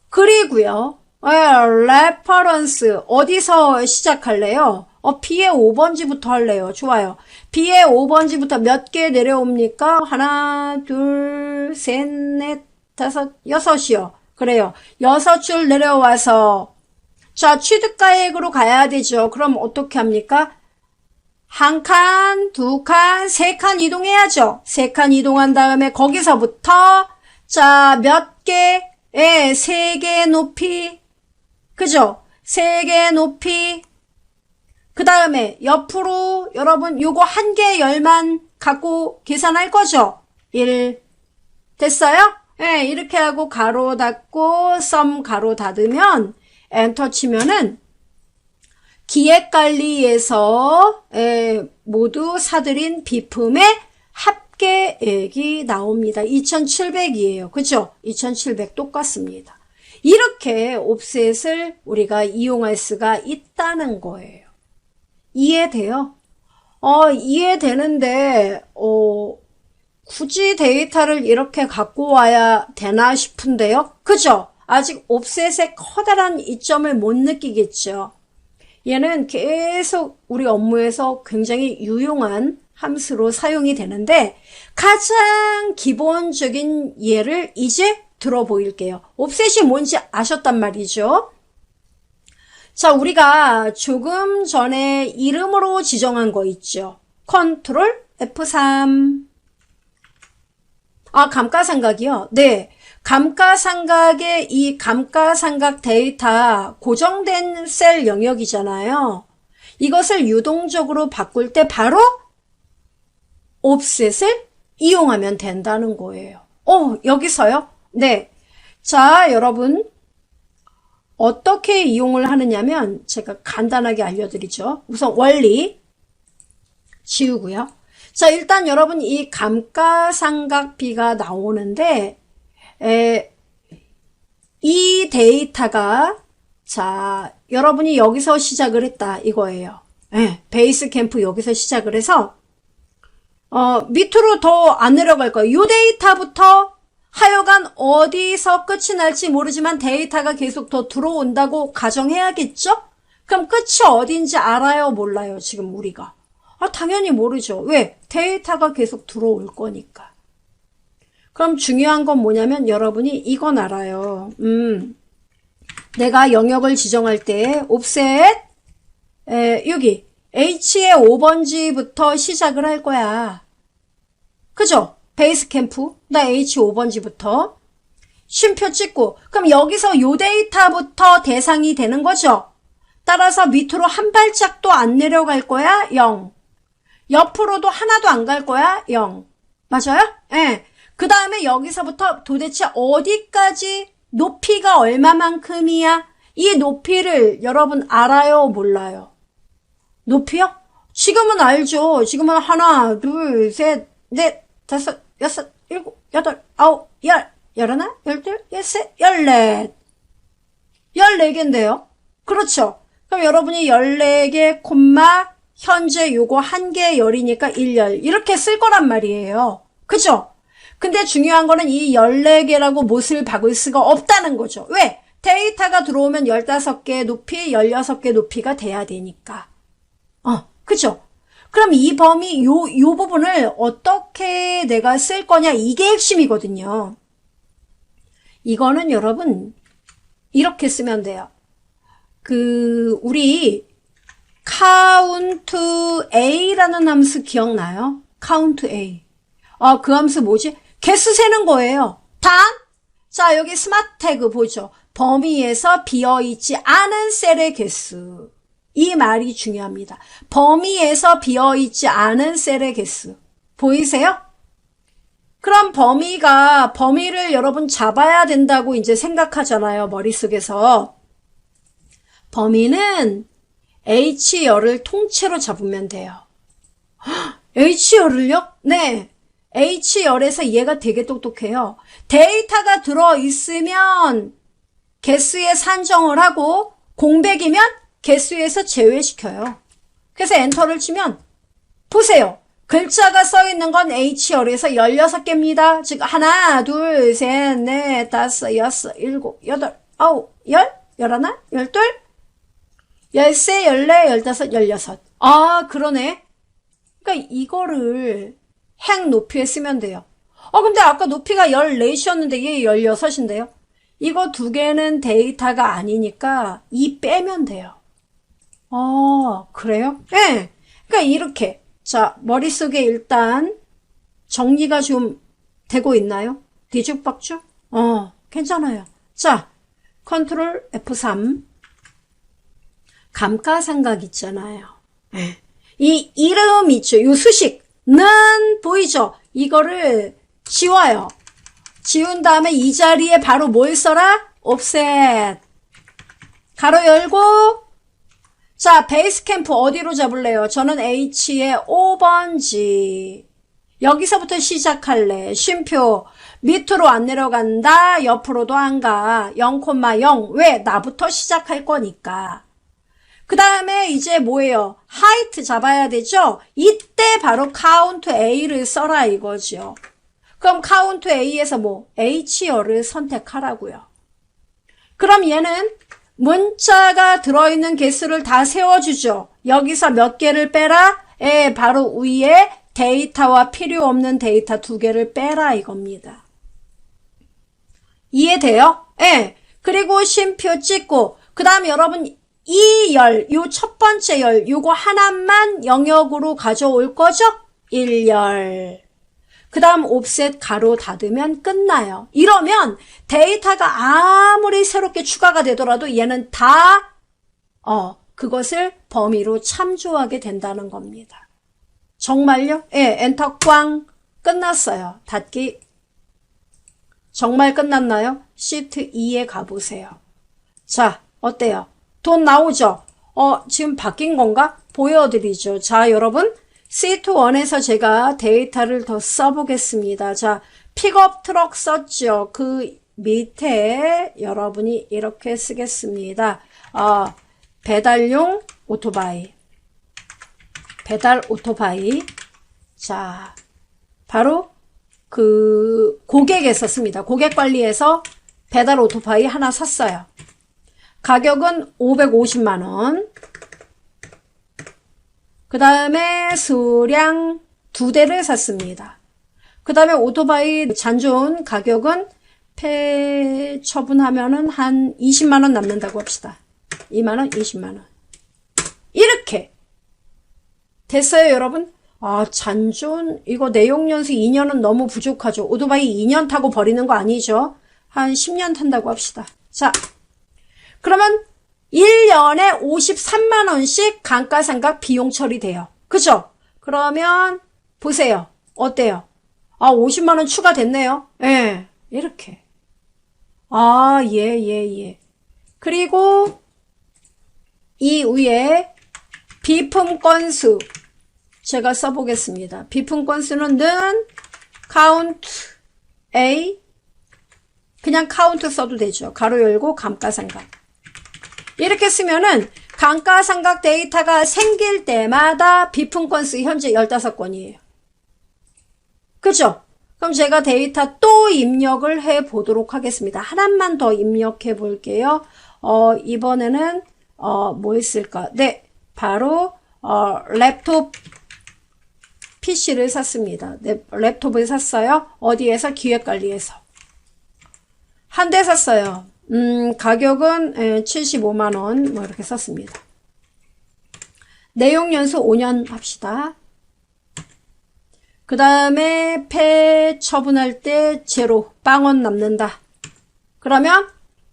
그리고요. 레퍼런스 어디서 시작할래요? B의 5번지부터 할래요. 좋아요. B의 5번지부터 몇 개 내려옵니까? 하나, 둘, 셋, 넷, 다섯, 6이요. 그래요. 6줄 내려와서 자, 취득가액으로 가야 되죠. 그럼 어떻게 합니까? 한 칸, 두 칸, 3칸 이동해야죠. 3칸 이동한 다음에 거기서부터 자, 몇 개? 3개 높이. 그죠? 3개 높이. 그 다음에 옆으로 여러분 요거 한 개 열만 갖고 계산할 거죠? 1. 됐어요? 이렇게 하고 가로 닫고 썸 가로 닫으면 엔터 치면은 기획관리에서 모두 사들인 비품의 합계액이 나옵니다. 2,700이에요. 그죠? 2,700 똑같습니다. 이렇게 옵셋을 우리가 이용할 수가 있다는 거예요. 이해돼요? 이해되는데 굳이 데이터를 이렇게 갖고 와야 되나 싶은데요. 그죠? 아직 옵셋의 커다란 이점을 못 느끼겠죠. 얘는 계속 우리 업무에서 굉장히 유용한 함수로 사용이 되는데 가장 기본적인 예를 이제 들어보일게요. 옵셋이 뭔지 아셨단 말이죠. 자, 우리가 조금 전에 이름으로 지정한 거 있죠. 컨트롤 F3. 감가상각이요? 네. 감가상각의 이 감가상각 데이터 고정된 셀 영역이잖아요. 이것을 유동적으로 바꿀 때 바로 옵셋을 이용하면 된다는 거예요. 여기서요? 네. 자, 여러분 어떻게 이용을 하느냐면 제가 간단하게 알려드리죠. 우선 원리 지우고요. 자, 일단 여러분 이 감가상각비가 나오는데 이 데이터가 자, 여러분이 여기서 시작을 했다 이거예요. 베이스 캠프 여기서 시작을 해서 밑으로 더 안 내려갈 거예요. 이 데이터부터 하여간 어디서 끝이 날지 모르지만 데이터가 계속 더 들어온다고 가정해야겠죠? 그럼 끝이 어딘지 알아요? 몰라요? 지금 우리가. 당연히 모르죠. 왜? 데이터가 계속 들어올 거니까. 그럼 중요한 건 뭐냐면 여러분이 이건 알아요. 내가 영역을 지정할 때 offset 여기 H의 5번지부터 시작을 할 거야. 그죠? 베이스 캠프 나 H 5번지부터 쉼표 찍고 그럼 여기서 요 데이터부터 대상이 되는 거죠. 따라서 밑으로 한 발짝도 안 내려갈 거야. 0. 옆으로도 하나도 안 갈 거야. 0. 맞아요? 예. 그 다음에 여기서부터 도대체 어디까지 높이가 얼마만큼이야? 이 높이를 여러분 알아요? 몰라요? 높이요? 지금은 알죠. 지금은 하나, 둘, 셋, 넷, 다섯, 여섯, 일곱, 여덟, 아홉, 열, 열하나, 열둘, 열셋, 열넷. 14개인데요. 그렇죠. 그럼 여러분이 14개 콤마 현재 요거 한 개 열이니까 1열 이렇게 쓸 거란 말이에요. 그죠? 근데 중요한 거는 이 14개라고 못을 박을 수가 없다는 거죠. 왜? 데이터가 들어오면 15개 높이, 16개 높이가 돼야 되니까. 그죠? 그럼 이 범위, 요 부분을 어떻게 내가 쓸 거냐, 이게 핵심이거든요. 이거는 여러분, 이렇게 쓰면 돼요. 우리, count a라는 함수 기억나요? count a. 그 함수 뭐지? 개수 세는 거예요. 자, 여기 스마트 태그 보죠. 범위에서 비어있지 않은 셀의 개수. 이 말이 중요합니다. 범위에서 비어있지 않은 셀의 개수. 보이세요? 그럼 범위를 여러분 잡아야 된다고 이제 생각하잖아요. 머릿속에서. 범위는 H열을 통째로 잡으면 돼요. H열을요? 네. H열에서 얘가 되게 똑똑해요. 데이터가 들어있으면 개수에 산정을 하고 공백이면 개수에서 제외시켜요. 그래서 엔터를 치면 보세요. 글자가 써있는 건 H열에서 16개입니다. 즉 하나, 둘, 셋, 넷, 다섯, 여섯, 일곱, 여덟, 아홉, 열, 열하나, 열둘, 열세, 열네, 열다섯, 열여섯. 그러네. 그러니까 이거를 행 높이에 쓰면 돼요. 근데 아까 높이가 14이었는데 얘 16인데요. 이거 두 개는 데이터가 아니니까 이 빼면 돼요. 그래요? 네. 그러니까 이렇게. 자, 머릿속에 일단 정리가 좀 되고 있나요? 뒤죽박죽? 괜찮아요. 자, 컨트롤 F3. 감가상각 있잖아요. 네. 이 이름 있죠. 요 수식는 보이죠? 이거를 지워요. 지운 다음에 이 자리에 바로 뭘 써라? offset. 가로 열고. 자, 베이스 캠프 어디로 잡을래요? 저는 H의 5번지. 여기서부터 시작할래. 쉼표. 밑으로 안 내려간다. 옆으로도 안 가. 0,0. 왜? 나부터 시작할 거니까. 그 다음에 이제 뭐예요? height 잡아야 되죠? 이때 바로 count a를 써라 이거죠. 그럼 count a에서 H열을 선택하라고요. 그럼 얘는 문자가 들어있는 개수를 다 세워주죠. 여기서 몇 개를 빼라? 바로 위에 데이터와 필요 없는 데이터 2개를 빼라 이겁니다. 이해돼요? 그리고 쉼표 찍고 그 다음에 여러분 이 열, 요 첫 번째 열, 요거 하나만 영역으로 가져올 거죠? 1열. 그 다음 옵셋 가로 닫으면 끝나요. 이러면 데이터가 아무리 새롭게 추가가 되더라도 얘는 다 그것을 범위로 참조하게 된다는 겁니다. 정말요? 엔터 꽝. 끝났어요. 닫기. 정말 끝났나요? 시프트 2에 가보세요. 자, 어때요? 돈 나오죠? 지금 바뀐 건가? 보여드리죠. 자, 여러분. 시트1에서 제가 데이터를 더 써보겠습니다. 자, 픽업 트럭 썼죠. 그 밑에 여러분이 이렇게 쓰겠습니다. 배달용 오토바이. 배달 오토바이. 자, 바로 그 고객에서 씁니다. 고객 관리에서 배달 오토바이 하나 샀어요. 가격은 550만원. 그 다음에 수량 2대를 샀습니다. 그 다음에 오토바이 잔존 가격은 폐처분하면은 한 20만원 남는다고 합시다. 2만원, 20만원. 이렇게 됐어요, 여러분? 아, 잔존, 이거 내용연수 2년은 너무 부족하죠. 오토바이 2년 타고 버리는 거 아니죠? 한 10년 탄다고 합시다. 자, 그러면 1년에 53만원씩 감가상각 비용 처리돼요. 그죠? 그러면 보세요. 어때요? 아, 50만원 추가됐네요. 예, 이렇게. 아, 예. 그리고 이 위에 비품 건수 제가 써보겠습니다. 비품 건수는 는 count A, 그냥 카운트 써도 되죠. 가로 열고 감가상각. 이렇게 쓰면은 감가상각 데이터가 생길 때마다 비품 건수 현재 15건이에요. 그죠? 그럼 제가 데이터 또 입력을 해 보도록 하겠습니다. 하나만 더 입력해 볼게요. 이번에는 뭐 있을까? 네, 바로 랩톱 PC를 샀습니다. 네, 랩톱을 샀어요. 어디에서? 기획관리에서. 한 대 샀어요. 가격은 75만원 뭐 이렇게 썼습니다. 내용 연수 5년 합시다. 그 다음에 폐처분할 때 제로 빵원 남는다. 그러면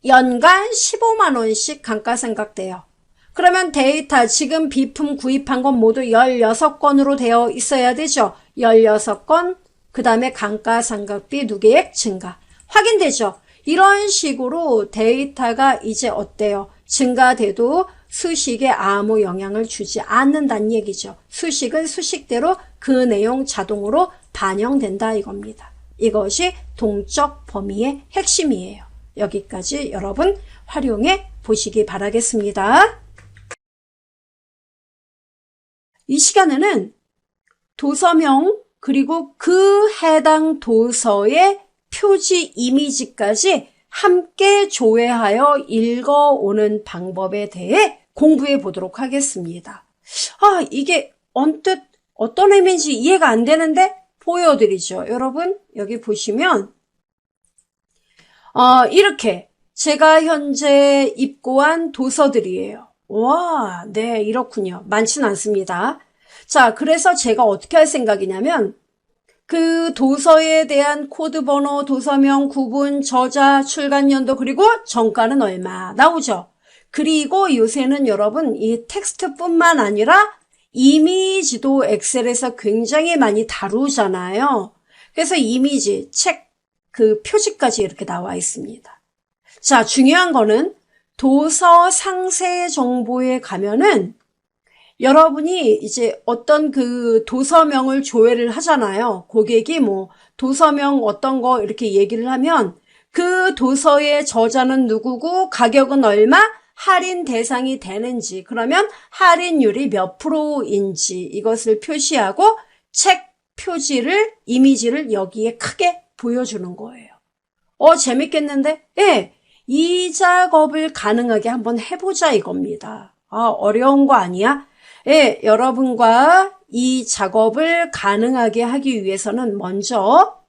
연간 15만원씩 감가상각 돼요. 그러면 데이터 지금 비품 구입한 건 모두 16건으로 되어 있어야 되죠. 16건, 그 다음에 감가상각비 누계액 증가. 확인되죠? 이런 식으로 데이터가 이제 어때요? 증가돼도 수식에 아무 영향을 주지 않는다는 얘기죠. 수식은 수식대로 그 내용 자동으로 반영된다 이겁니다. 이것이 동적 범위의 핵심이에요. 여기까지 여러분 활용해 보시기 바라겠습니다. 이 시간에는 도서명 그리고 그 해당 도서의 표지 이미지까지 함께 조회하여 읽어오는 방법에 대해 공부해 보도록 하겠습니다. 아, 이게 언뜻 어떤 의미인지 이해가 안 되는데 보여드리죠. 여러분 여기 보시면 이렇게 제가 현재 입고한 도서들이에요. 와, 네, 이렇군요. 많지는 않습니다. 자, 그래서 제가 어떻게 할 생각이냐면 그 도서에 대한 코드 번호, 도서명, 구분, 저자, 출간 연도, 그리고 정가는 얼마 나오죠. 그리고 요새는 여러분 이 텍스트뿐만 아니라 이미지도 엑셀에서 굉장히 많이 다루잖아요. 그래서 이미지, 책, 그 표지까지 이렇게 나와 있습니다. 자, 중요한 거는 도서 상세 정보에 가면은 여러분이 이제 어떤 그 도서명을 조회를 하잖아요. 고객이 뭐 도서명 어떤 거 이렇게 얘기를 하면 그 도서의 저자는 누구고 가격은 얼마, 할인 대상이 되는지, 그러면 할인율이 몇 프로인지 이것을 표시하고 책 표지를, 이미지를 여기에 크게 보여주는 거예요. 재밌겠는데? 예, 이 작업을 가능하게 한번 해보자 이겁니다. 어려운 거 아니야? 예, 여러분과 이 작업을 가능하게 하기 위해서는 먼저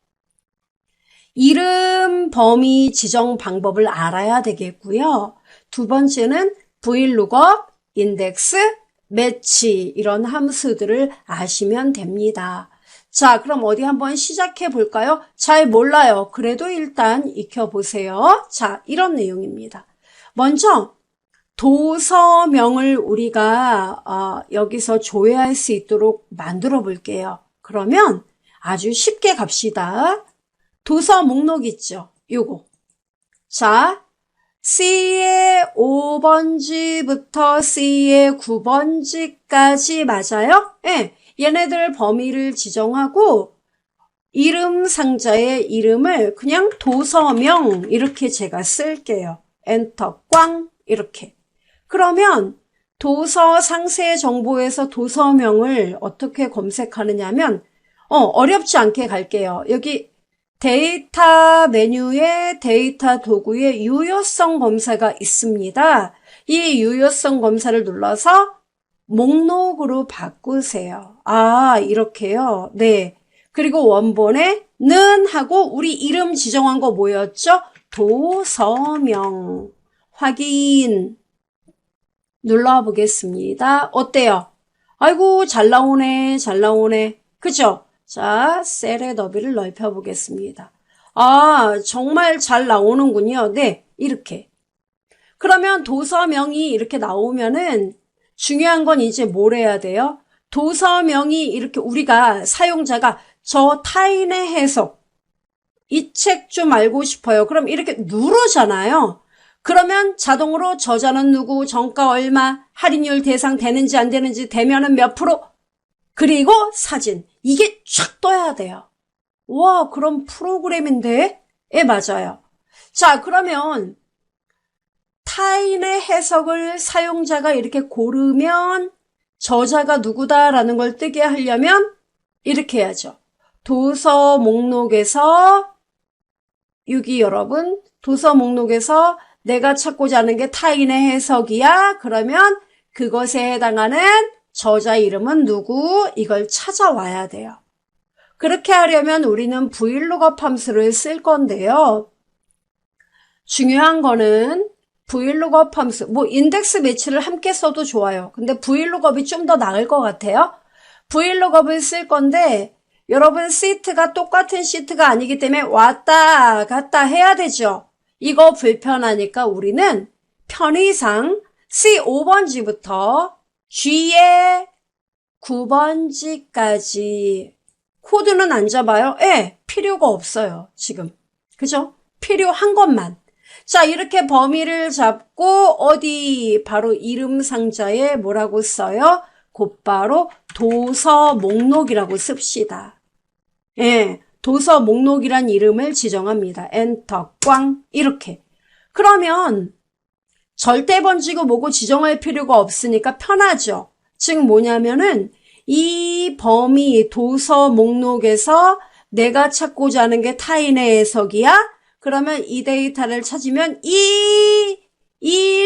이름 범위 지정 방법을 알아야 되겠고요. 두 번째는 VLOOKUP, 인덱스, 매치 이런 함수들을 아시면 됩니다. 자, 그럼 어디 한번 시작해 볼까요? 잘 몰라요. 그래도 일단 익혀보세요. 자, 이런 내용입니다. 먼저 도서명을 우리가 여기서 조회할 수 있도록 만들어 볼게요. 그러면 아주 쉽게 갑시다. 도서 목록 있죠? 요거. 자, C의 5번지부터 C의 9번지까지 맞아요? 예. 얘네들 범위를 지정하고 이름 상자의 이름을 그냥 도서명 이렇게 제가 쓸게요. 엔터 꽝 이렇게. 그러면 도서 상세 정보에서 도서명을 어떻게 검색하느냐면 어렵지 않게 갈게요. 여기 데이터 메뉴에 데이터 도구에 유효성 검사가 있습니다. 이 유효성 검사를 눌러서 목록으로 바꾸세요. 아, 이렇게요. 네. 그리고 원본에 는 하고 우리 이름 지정한 거 뭐였죠? 도서명. 확인. 눌러보겠습니다. 어때요? 아이고, 잘 나오네, 잘 나오네. 그죠? 자, 셀의 너비를 넓혀보겠습니다. 아, 정말 잘 나오는군요. 네, 이렇게. 그러면 도서명이 이렇게 나오면은 중요한 건 이제 뭘 해야 돼요? 도서명이 이렇게 우리가 사용자가 저 타인의 해석, 이 책 좀 알고 싶어요. 그럼 이렇게 누르잖아요. 그러면 자동으로 저자는 누구, 정가 얼마, 할인율 대상 되는지 안 되는지, 되면은 몇 프로, 그리고 사진. 이게 쫙 떠야 돼요. 와, 그럼 프로그램인데? 예, 맞아요. 자, 그러면 타인의 해석을 사용자가 이렇게 고르면 저자가 누구다라는 걸 뜨게 하려면 이렇게 해야죠. 도서 목록에서, 여기 여러분, 도서 목록에서 내가 찾고자 하는 게 타인의 해석이야. 그러면 그것에 해당하는 저자 이름은 누구? 이걸 찾아와야 돼요. 그렇게 하려면 우리는 VLOOKUP 함수를 쓸 건데요. 중요한 거는 VLOOKUP 함수, 뭐 인덱스 매치를 함께 써도 좋아요. 근데 VLOOKUP이 좀 더 나을 것 같아요. VLOOKUP을 쓸 건데 여러분 시트가 똑같은 시트가 아니기 때문에 왔다 갔다 해야 되죠. 이거 불편하니까 우리는 편의상 C5번지부터 G의 9번지까지 코드는 안 잡아요? 예, 필요가 없어요, 지금. 그죠? 필요한 것만. 자, 이렇게 범위를 잡고 어디 바로 이름 상자에 뭐라고 써요? 곧바로 도서 목록이라고 씁시다. 예, 도서 목록이란 이름을 지정합니다. 엔터, 꽝, 이렇게. 그러면 절대 번지고 뭐고 지정할 필요가 없으니까 편하죠. 즉 뭐냐면은 이 범위 도서 목록에서 내가 찾고자 하는 게 타인의 해석이야? 그러면 이 데이터를 찾으면 이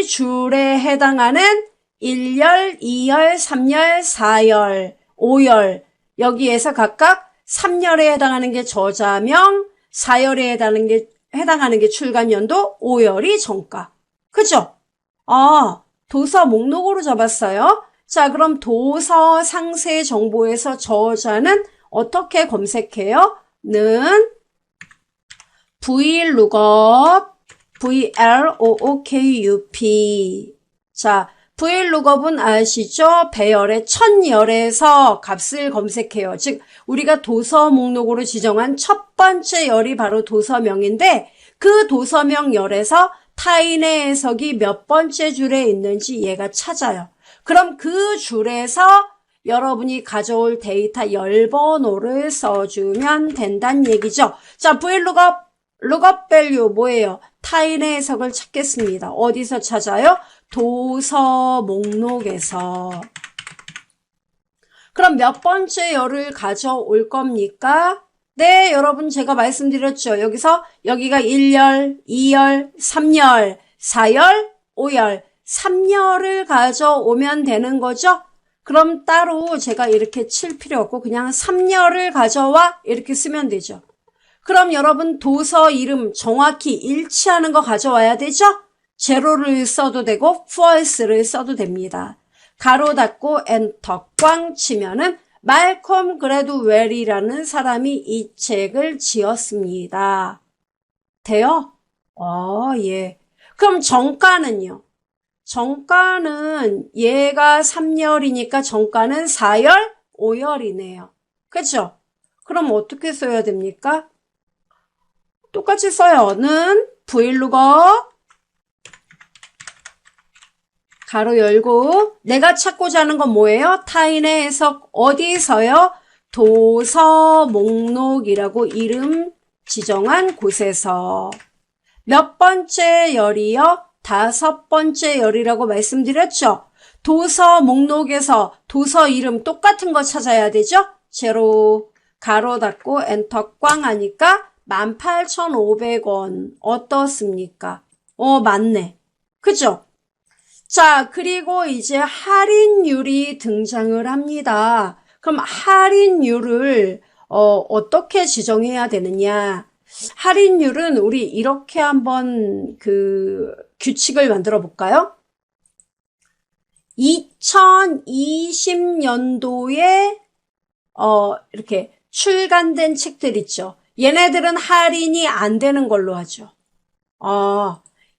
줄에 해당하는 1열, 2열, 3열, 4열, 5열 여기에서 각각 3열에 해당하는 게 저자명, 4열에 해당하는 게 출간연도, 5열이 정가. 그죠? 아, 도서 목록으로 잡았어요. 자, 그럼 도서 상세 정보에서 저자는 어떻게 검색해요? 는 VLOOKUP, VLOOKUP. 자, VLOOKUP은 아시죠? 배열의 첫 열에서 값을 검색해요. 즉 우리가 도서 목록으로 지정한 첫 번째 열이 바로 도서명인데 그 도서명 열에서 타인의 해석이 몇 번째 줄에 있는지 얘가 찾아요. 그럼 그 줄에서 여러분이 가져올 데이터 열번호를 써주면 된다는 얘기죠. 자, VLOOKUP, lookup value 뭐예요? 타인의 해석을 찾겠습니다. 어디서 찾아요? 도서 목록에서. 그럼 몇 번째 열을 가져올 겁니까? 네, 여러분 제가 말씀드렸죠. 여기가 1열, 2열, 3열, 4열, 5열, 3열을 가져오면 되는 거죠? 그럼 따로 제가 이렇게 칠 필요 없고 그냥 3열을 가져와 이렇게 쓰면 되죠. 그럼 여러분 도서 이름 정확히 일치하는 거 가져와야 되죠? 제로를 써도 되고 false를 써도 됩니다. 가로 닫고 엔터 꽝 치면은 말콤 그래드웰이라는 사람이 이 책을 지었습니다. 돼요? 예. 그럼 정가는요? 정가는 얘가 3열이니까 정가는 4열, 5열이네요. 그렇죠? 그럼 어떻게 써야 됩니까? 똑같이 써요. 는 VLOOKUP 가로 열고 내가 찾고자 하는 건 뭐예요? 타인의 해석 어디서요? 도서 목록이라고 이름 지정한 곳에서. 몇 번째 열이요? 5번째 열이라고 말씀드렸죠? 도서 목록에서 도서 이름 똑같은 거 찾아야 되죠? 제로 가로 닫고 엔터 꽝 하니까 18,500원 어떻습니까? 맞네. 그죠? 자, 그리고 이제 할인율이 등장을 합니다. 그럼 할인율을 어떻게 지정해야 되느냐? 할인율은 우리 이렇게 한번 그 규칙을 만들어 볼까요? 2020년도에 이렇게 출간된 책들 있죠. 얘네들은 할인이 안 되는 걸로 하죠.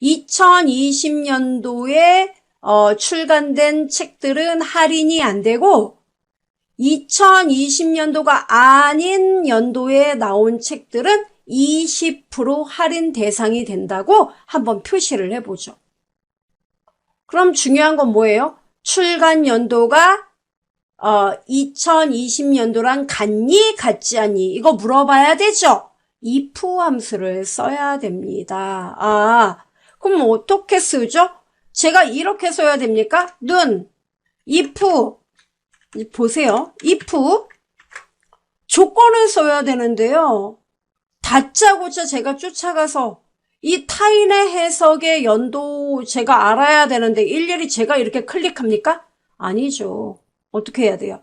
2020년도에 출간된 책들은 할인이 안 되고 2020년도가 아닌 연도에 나온 책들은 20% 할인 대상이 된다고 한번 표시를 해보죠. 그럼 중요한 건 뭐예요? 출간 연도가 2020년도랑 같니? 같지 않니? 이거 물어봐야 되죠? if 함수를 써야 됩니다. 그럼 어떻게 쓰죠? 제가 이렇게 써야 됩니까? if 보세요. if 조건을 써야 되는데요. 다짜고짜 제가 쫓아가서 이 타인의 해석의 연도 제가 알아야 되는데 일일이 제가 이렇게 클릭합니까? 아니죠. 어떻게 해야 돼요?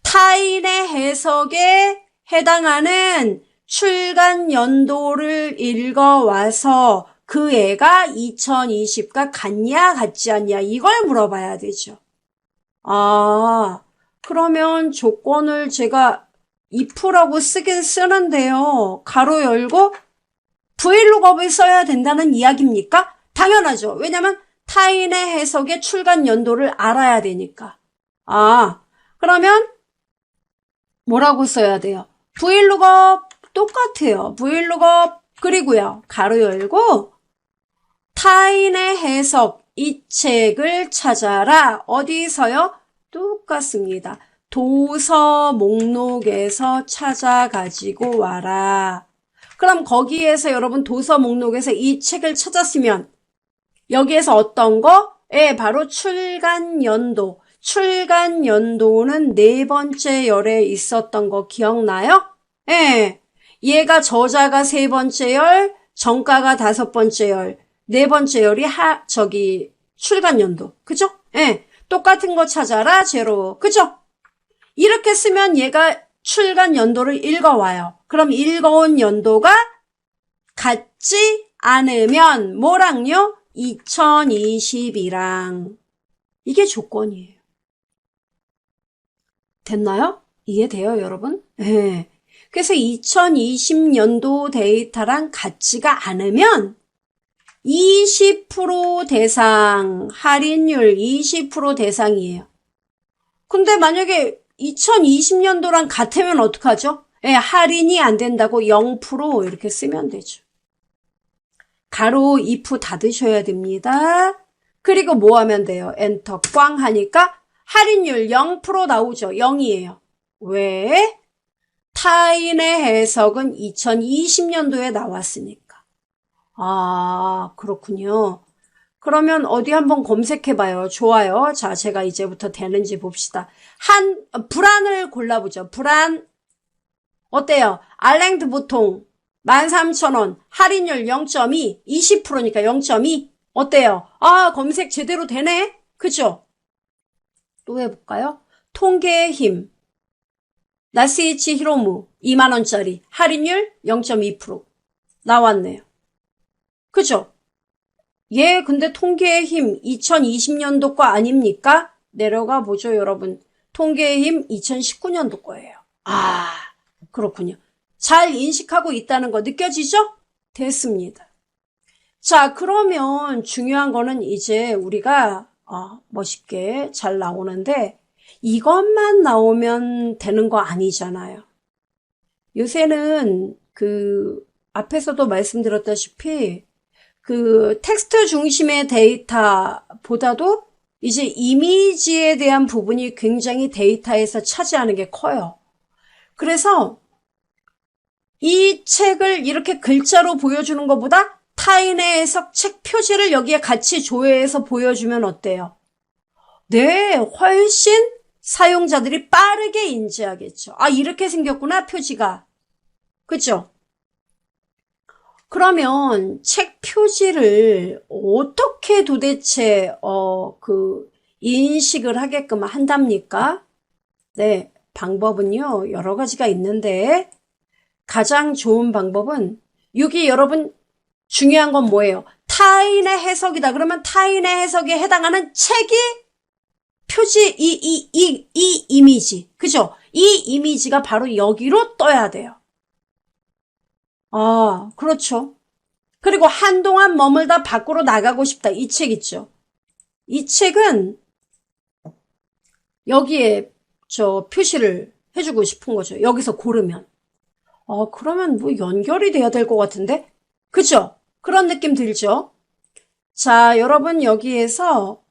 타인의 해석에 해당하는 출간 연도를 읽어와서 그 애가 2020과 같냐 같지 않냐 이걸 물어봐야 되죠. 그러면 조건을 제가 if라고 쓰긴 쓰는데요. 가로 열고 vlookup을 써야 된다는 이야기입니까? 당연하죠. 왜냐면 타인의 해석의 출간 연도를 알아야 되니까. 그러면 뭐라고 써야 돼요? vlookup 똑같아요. vlookup 그리고요. 가로 열고 타인의 해석 이 책을 찾아라. 어디서요? 똑같습니다. 도서 목록에서 찾아가지고 와라. 그럼 거기에서 여러분 도서 목록에서 이 책을 찾았으면 여기에서 어떤 거? 바로 출간 연도. 출간 연도는 네 번째 열에 있었던 거 기억나요? 얘가 저자가 세 번째 열, 정가가 다섯 번째 열, 네 번째 열이 출간 연도. 그죠? 똑같은 거 찾아라, 제로. 그죠? 이렇게 쓰면 얘가 출간 연도를 읽어와요. 그럼 읽어온 연도가 같지 않으면 뭐랑요? 2020이랑. 이게 조건이에요. 됐나요? 이해돼요, 여러분? 그래서 2020년도 데이터랑 같지가 않으면 20% 대상, 할인율 20% 대상이에요. 근데 만약에 2020년도랑 같으면 어떡하죠? 할인이 안 된다고 0% 이렇게 쓰면 되죠. 가로 if 닫으셔야 됩니다. 그리고 뭐 하면 돼요? 엔터 꽝 하니까 할인율 0% 나오죠. 0이에요. 왜? 타인의 해석은 2020년도에 나왔으니까. 그렇군요. 그러면 어디 한번 검색해봐요. 좋아요. 자, 제가 이제부터 되는지 봅시다. 불안을 골라보죠. 불안. 어때요? 알랭드 보통 13,000원, 할인율 0.2, 20%니까 0.2. 어때요? 검색 제대로 되네? 그죠? 또 해볼까요? 통계의 힘. 나스이치 히로무 2만원짜리 할인율 0.2% 나왔네요. 그죠? 근데 통계의 힘 2020년도 거 아닙니까? 내려가 보죠, 여러분. 통계의 힘 2019년도 거예요. 그렇군요. 잘 인식하고 있다는 거 느껴지죠? 됐습니다. 자, 그러면 중요한 거는 이제 우리가 멋있게 잘 나오는데 이것만 나오면 되는 거 아니잖아요. 요새는 앞에서도 말씀드렸다시피 텍스트 중심의 데이터보다도 이제 이미지에 대한 부분이 굉장히 데이터에서 차지하는 게 커요. 그래서 이 책을 이렇게 글자로 보여주는 것보다 타인의 해석 책 표지를 여기에 같이 조회해서 보여주면 어때요? 네, 훨씬 사용자들이 빠르게 인지하겠죠. 이렇게 생겼구나, 표지가. 그죠? 그러면 책 표지를 어떻게 도대체 인식을 하게끔 한답니까? 네, 방법은요 여러 가지가 있는데 가장 좋은 방법은 여기 여러분 중요한 건 뭐예요? 타인의 해석이다. 그러면 타인의 해석에 해당하는 책이 표지 이 이미지, 그죠? 이 이미지가 바로 여기로 떠야 돼요. 아, 그렇죠. 그리고 한동안 머물다 밖으로 나가고 싶다. 이 책 있죠. 이 책은 여기에 표시를 해주고 싶은 거죠. 여기서 고르면. 그러면 뭐 연결이 돼야 될 것 같은데? 그죠? 그런 느낌 들죠? 자, 여러분 여기에서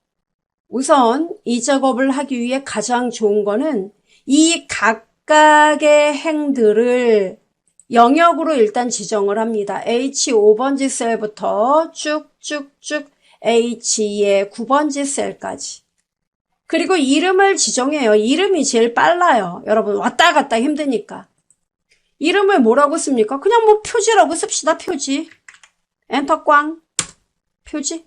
우선 이 작업을 하기 위해 가장 좋은 거는 이 각각의 행들을 영역으로 일단 지정을 합니다. H 5번지 셀부터 쭉쭉쭉 H의 9번지 셀까지. 그리고 이름을 지정해요. 이름이 제일 빨라요. 여러분 왔다 갔다 힘드니까. 이름을 뭐라고 씁니까? 그냥 뭐 표지라고 씁시다. 표지. 엔터 꽝. 표지.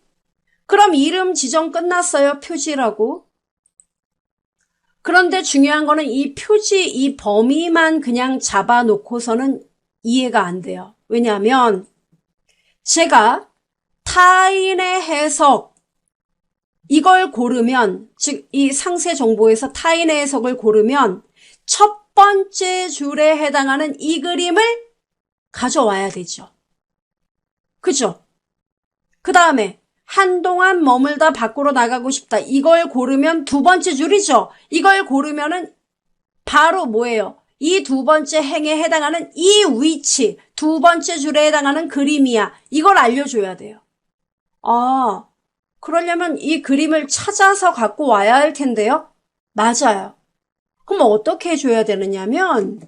그럼 이름 지정 끝났어요. 표지라고. 그런데 중요한 거는 이 표지, 이 범위만 그냥 잡아놓고서는 이해가 안 돼요. 왜냐하면 제가 타인의 해석 이걸 고르면, 즉 이 상세 정보에서 타인의 해석을 고르면 첫 번째 줄에 해당하는 이 그림을 가져와야 되죠. 그죠? 그 다음에 한동안 머물다 밖으로 나가고 싶다. 이걸 고르면 두 번째 줄이죠. 이걸 고르면은 바로 뭐예요? 이 두 번째 행에 해당하는 이 위치, 두 번째 줄에 해당하는 그림이야. 이걸 알려줘야 돼요. 그러려면 이 그림을 찾아서 갖고 와야 할 텐데요. 맞아요. 그럼 어떻게 해줘야 되느냐면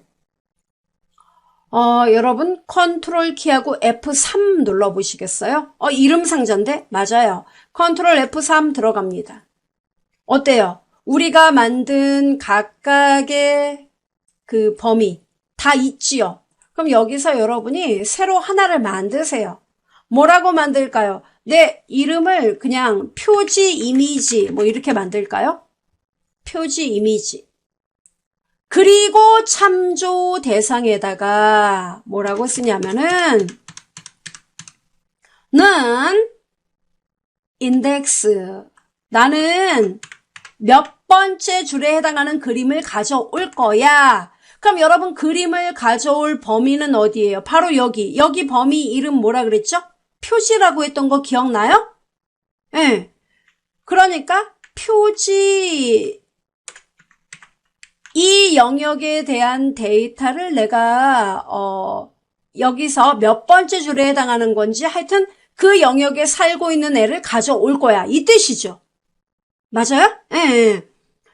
여러분 컨트롤 키하고 F3 눌러보시겠어요? 이름 상자인데? 맞아요. 컨트롤 F3 들어갑니다. 어때요? 우리가 만든 각각의 그 범위 다 있지요? 그럼 여기서 여러분이 새로 하나를 만드세요. 뭐라고 만들까요? 내 이름을 그냥 표지 이미지 뭐 이렇게 만들까요? 표지 이미지. 그리고 참조 대상에다가 뭐라고 쓰냐면은 는 인덱스. 나는 몇 번째 줄에 해당하는 그림을 가져올 거야. 그럼 여러분 그림을 가져올 범위는 어디예요? 바로 여기. 여기 범위 이름 뭐라 그랬죠? 표지라고 했던 거 기억나요? 네. 그러니까 표지 이 영역에 대한 데이터를 내가 여기서 몇 번째 줄에 해당하는 건지 하여튼 그 영역에 살고 있는 애를 가져올 거야. 이 뜻이죠. 맞아요? 예.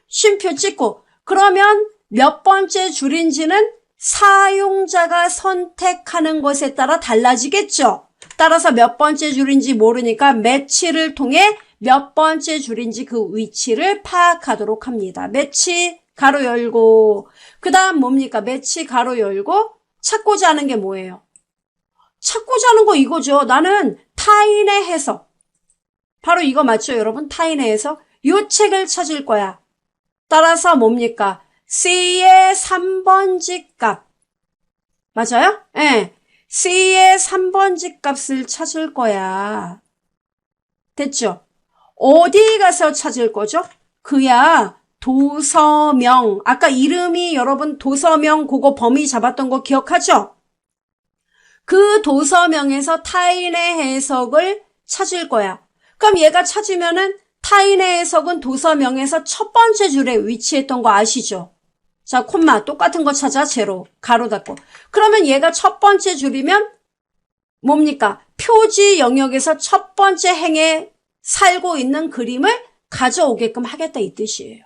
쉼표 찍고 그러면 몇 번째 줄인지는 사용자가 선택하는 것에 따라 달라지겠죠. 따라서 몇 번째 줄인지 모르니까 매치를 통해 몇 번째 줄인지 그 위치를 파악하도록 합니다. 매치 가로 열고 그 다음 뭡니까? 매치 가로 열고 찾고자 하는 게 뭐예요? 찾고자 하는 거 이거죠. 나는 타인의 해석. 바로 이거 맞죠, 여러분? 타인의 해석. 요 책을 찾을 거야. 따라서 뭡니까? C의 3번지 값. 맞아요? 예. C의 3번지 값을 찾을 거야. 됐죠? 어디 가서 찾을 거죠? 그야 도서명. 아까 이름이 여러분 도서명 그거 범위 잡았던 거 기억하죠? 그 도서명에서 타인의 해석을 찾을 거야. 그럼 얘가 찾으면은 타인의 해석은 도서명에서 첫 번째 줄에 위치했던 거 아시죠? 자, 콤마 똑같은 거 찾아 제로 가로 닫고. 그러면 얘가 첫 번째 줄이면 뭡니까? 표지 영역에서 첫 번째 행에 살고 있는 그림을 가져오게끔 하겠다 이 뜻이에요.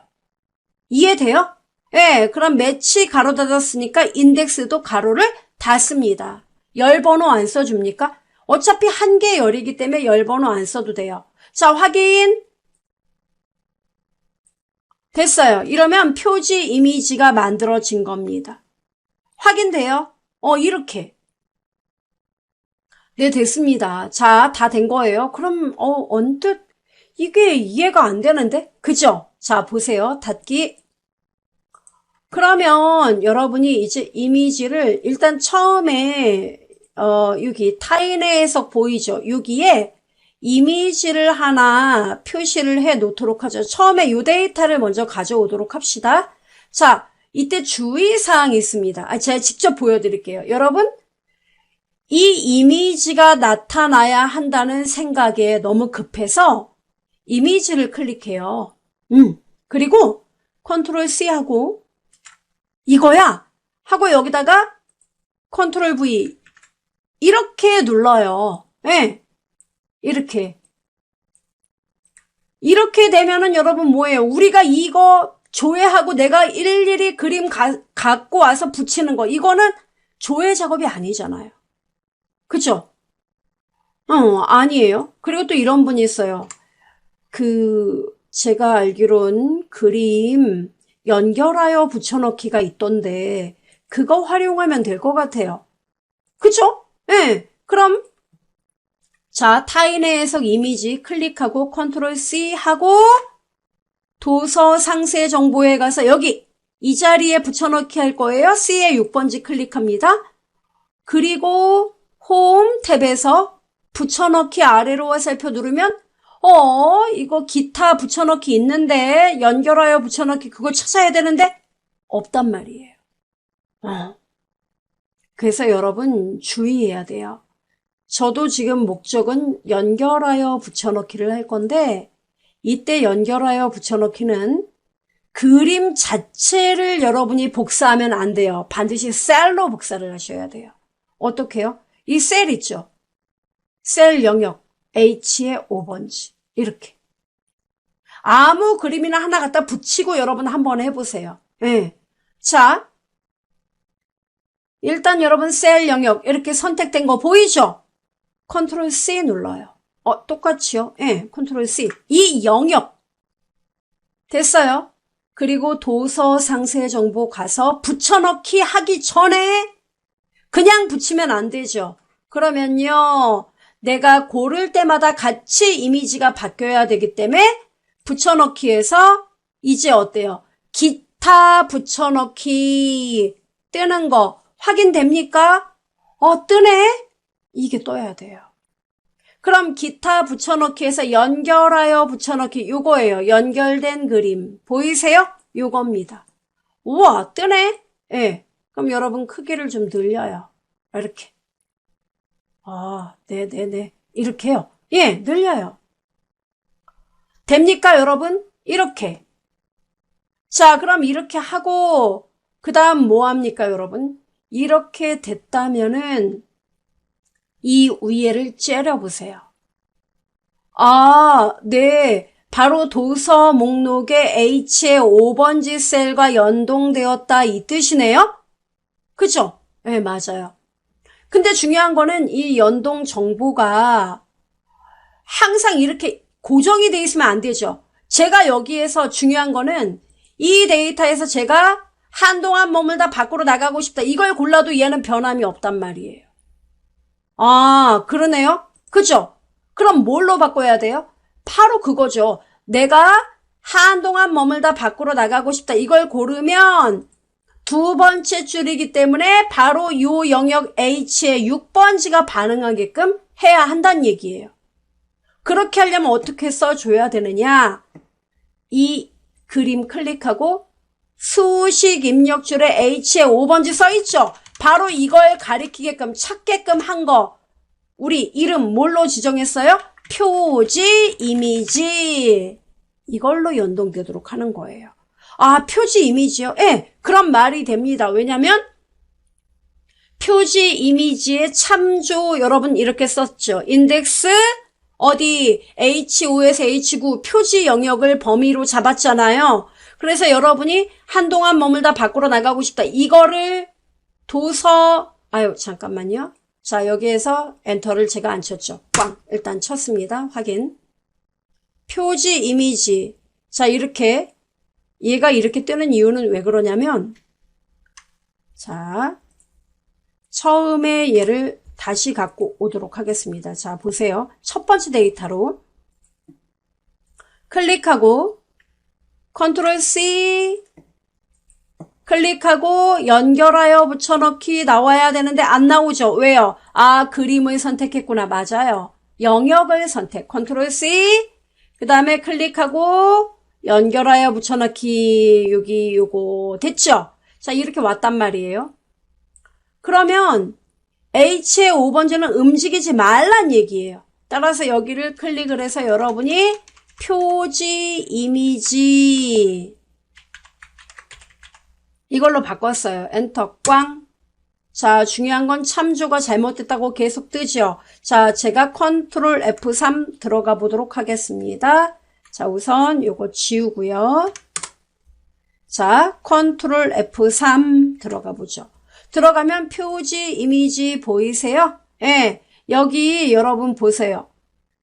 이해돼요? 예, 그럼 매치 가로 닫았으니까 인덱스도 가로를 닫습니다. 열 번호 안 써줍니까? 어차피 한 개 열이기 때문에 열 번호 안 써도 돼요. 자, 확인. 됐어요. 이러면 표지 이미지가 만들어진 겁니다. 확인돼요? 이렇게. 네, 됐습니다. 자, 다 된 거예요. 그럼, 언뜻, 이게 이해가 안 되는데? 그죠? 자, 보세요. 닫기. 그러면 여러분이 이제 이미지를 일단 처음에, 여기 타인의 해석 보이죠? 여기에 이미지를 하나 표시를 해 놓도록 하죠. 처음에 이 데이터를 먼저 가져오도록 합시다. 자, 이때 주의사항이 있습니다. 제가 직접 보여드릴게요. 여러분, 이 이미지가 나타나야 한다는 생각에 너무 급해서 이미지를 클릭해요. 그리고 컨트롤 C 하고 이거야 하고 여기다가 컨트롤 V 이렇게 눌러요. 네. 이렇게 되면은 여러분 뭐예요? 우리가 이거 조회하고 내가 일일이 그림 갖고 와서 붙이는 거 이거는 조회 작업이 아니잖아요. 그죠? 아니에요. 그리고 또 이런 분이 있어요. 제가 알기론 그림 연결하여 붙여넣기가 있던데, 그거 활용하면 될 것 같아요. 그죠? 네. 그럼, 자, 타인의 해석 이미지 클릭하고 컨트롤 C 하고, 도서 상세 정보에 가서 여기, 이 자리에 붙여넣기 할 거예요. C에 6번지 클릭합니다. 그리고, 홈 탭에서 붙여넣기 아래로 화살표 누르면 이거 기타 붙여넣기 있는데 연결하여 붙여넣기 그거 찾아야 되는데 없단 말이에요. 그래서 여러분 주의해야 돼요. 저도 지금 목적은 연결하여 붙여넣기를 할 건데 이때 연결하여 붙여넣기는 그림 자체를 여러분이 복사하면 안 돼요. 반드시 셀로 복사를 하셔야 돼요. 어떻게요? 이 셀 있죠? 셀 영역 H의 5번지 이렇게 아무 그림이나 하나 갖다 붙이고 여러분 한번 해보세요. 네. 자, 일단 여러분 셀 영역 이렇게 선택된 거 보이죠? 컨트롤 C 눌러요. 똑같이요? 네, 컨트롤 C. 이 영역 됐어요. 그리고 도서 상세 정보 가서 붙여넣기 하기 전에 그냥 붙이면 안 되죠. 그러면요, 내가 고를 때마다 같이 이미지가 바뀌어야 되기 때문에 붙여넣기에서 이제 어때요? 기타 붙여넣기 뜨는 거 확인됩니까? 뜨네? 이게 떠야 돼요. 그럼 기타 붙여넣기에서 연결하여 붙여넣기 요거예요. 연결된 그림 보이세요? 요겁니다. 우와 뜨네? 예. 그럼 여러분 크기를 좀 늘려요. 이렇게. 네네네. 이렇게요. 예, 늘려요. 됩니까, 여러분? 이렇게. 자, 그럼 이렇게 하고, 그 다음 뭐 합니까, 여러분? 이렇게 됐다면은, 이 위에를 째려보세요. 네. 바로 도서 목록에 H의 5번지 셀과 연동되었다 이 뜻이네요? 그죠? 네, 맞아요. 근데 중요한 거는 이 연동 정보가 항상 이렇게 고정이 돼 있으면 안 되죠. 제가 여기에서 중요한 거는 이 데이터에서 제가 한동안 머물다 밖으로 나가고 싶다. 이걸 골라도 얘는 변함이 없단 말이에요. 그러네요. 그죠? 그럼 뭘로 바꿔야 돼요? 바로 그거죠. 내가 한동안 머물다 밖으로 나가고 싶다. 이걸 고르면 두 번째 줄이기 때문에 바로 이 영역 H의 6번지가 반응하게끔 해야 한다는 얘기예요. 그렇게 하려면 어떻게 써줘야 되느냐? 이 그림 클릭하고 수식 입력줄에 H의 5번지 써있죠? 바로 이걸 가리키게끔 찾게끔 한 거 우리 이름 뭘로 지정했어요? 표지 이미지 이걸로 연동되도록 하는 거예요. 표지 이미지요? 예, 그런 말이 됩니다. 왜냐면 표지 이미지의 참조 여러분 이렇게 썼죠. 인덱스 어디 H5에서 H9 표지 영역을 범위로 잡았잖아요. 그래서 여러분이 한동안 머물다 밖으로 나가고 싶다. 이거를 잠깐만요. 자, 여기에서 엔터를 제가 안 쳤죠. 꽝. 일단 쳤습니다. 확인. 표지 이미지. 자, 이렇게 얘가 이렇게 뜨는 이유는 왜 그러냐면 자, 처음에 얘를 다시 갖고 오도록 하겠습니다. 자, 보세요. 첫 번째 데이터로 클릭하고 컨트롤 C 클릭하고 연결하여 붙여넣기 나와야 되는데 안 나오죠. 왜요? 아, 그림을 선택했구나. 맞아요. 영역을 선택. 컨트롤 C 그 다음에 클릭하고 연결하여 붙여넣기 여기 요거 됐죠? 자, 이렇게 왔단 말이에요. 그러면 H의 5번지는 움직이지 말란 얘기예요. 따라서 여기를 클릭을 해서 여러분이 표지 이미지 이걸로 바꿨어요. 엔터 꽝. 자, 중요한 건 참조가 잘못됐다고 계속 뜨죠. 자, 제가 컨트롤 F3 들어가 보도록 하겠습니다. 자, 우선 요거 지우고요. 자, 컨트롤 F3 들어가 보죠. 들어가면 표지 이미지 보이세요? 예, 여기 여러분 보세요.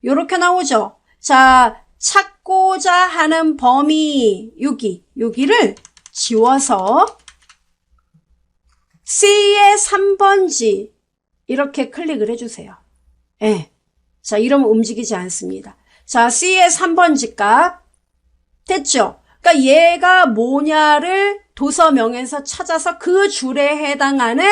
요렇게 나오죠. 자, 찾고자 하는 범위 여기를 지워서 C의 3번지 이렇게 클릭을 해주세요. 예. 자, 이러면 움직이지 않습니다. 자, C의 3번지 값 됐죠? 그러니까 얘가 뭐냐를 도서명에서 찾아서 그 줄에 해당하는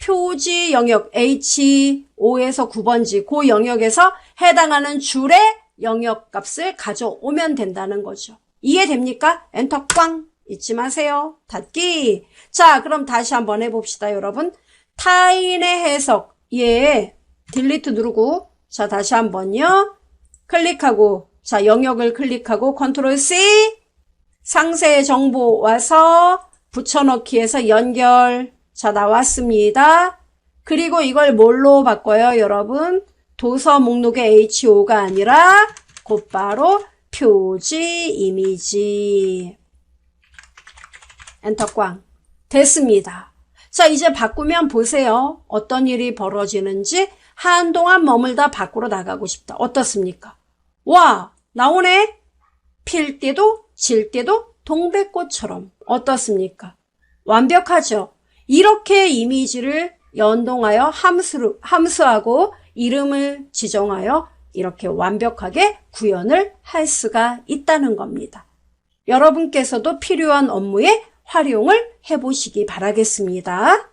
표지 영역 H5에서 9번지 그 영역에서 해당하는 줄의 영역 값을 가져오면 된다는 거죠. 이해됩니까? 엔터 꽝 잊지 마세요. 닫기. 자, 그럼 다시 한번 해봅시다, 여러분. 타인의 해석. 예. 딜리트 누르고. 자, 다시 한번요. 클릭하고. 자, 영역을 클릭하고 컨트롤 C. 상세 정보 와서 붙여넣기해서 연결. 자, 나왔습니다. 그리고 이걸 뭘로 바꿔요, 여러분? 도서 목록의 H5가 아니라 곧바로 표지 이미지. 엔터 꽝. 됐습니다. 자, 이제 바꾸면 보세요. 어떤 일이 벌어지는지. 한동안 머물다 밖으로 나가고 싶다. 어떻습니까? 와, 나오네. 필 때도 질 때도 동백꽃처럼. 어떻습니까? 완벽하죠? 이렇게 이미지를 연동하여 함수하고 이름을 지정하여 이렇게 완벽하게 구현을 할 수가 있다는 겁니다. 여러분께서도 필요한 업무에 활용을 해보시기 바라겠습니다.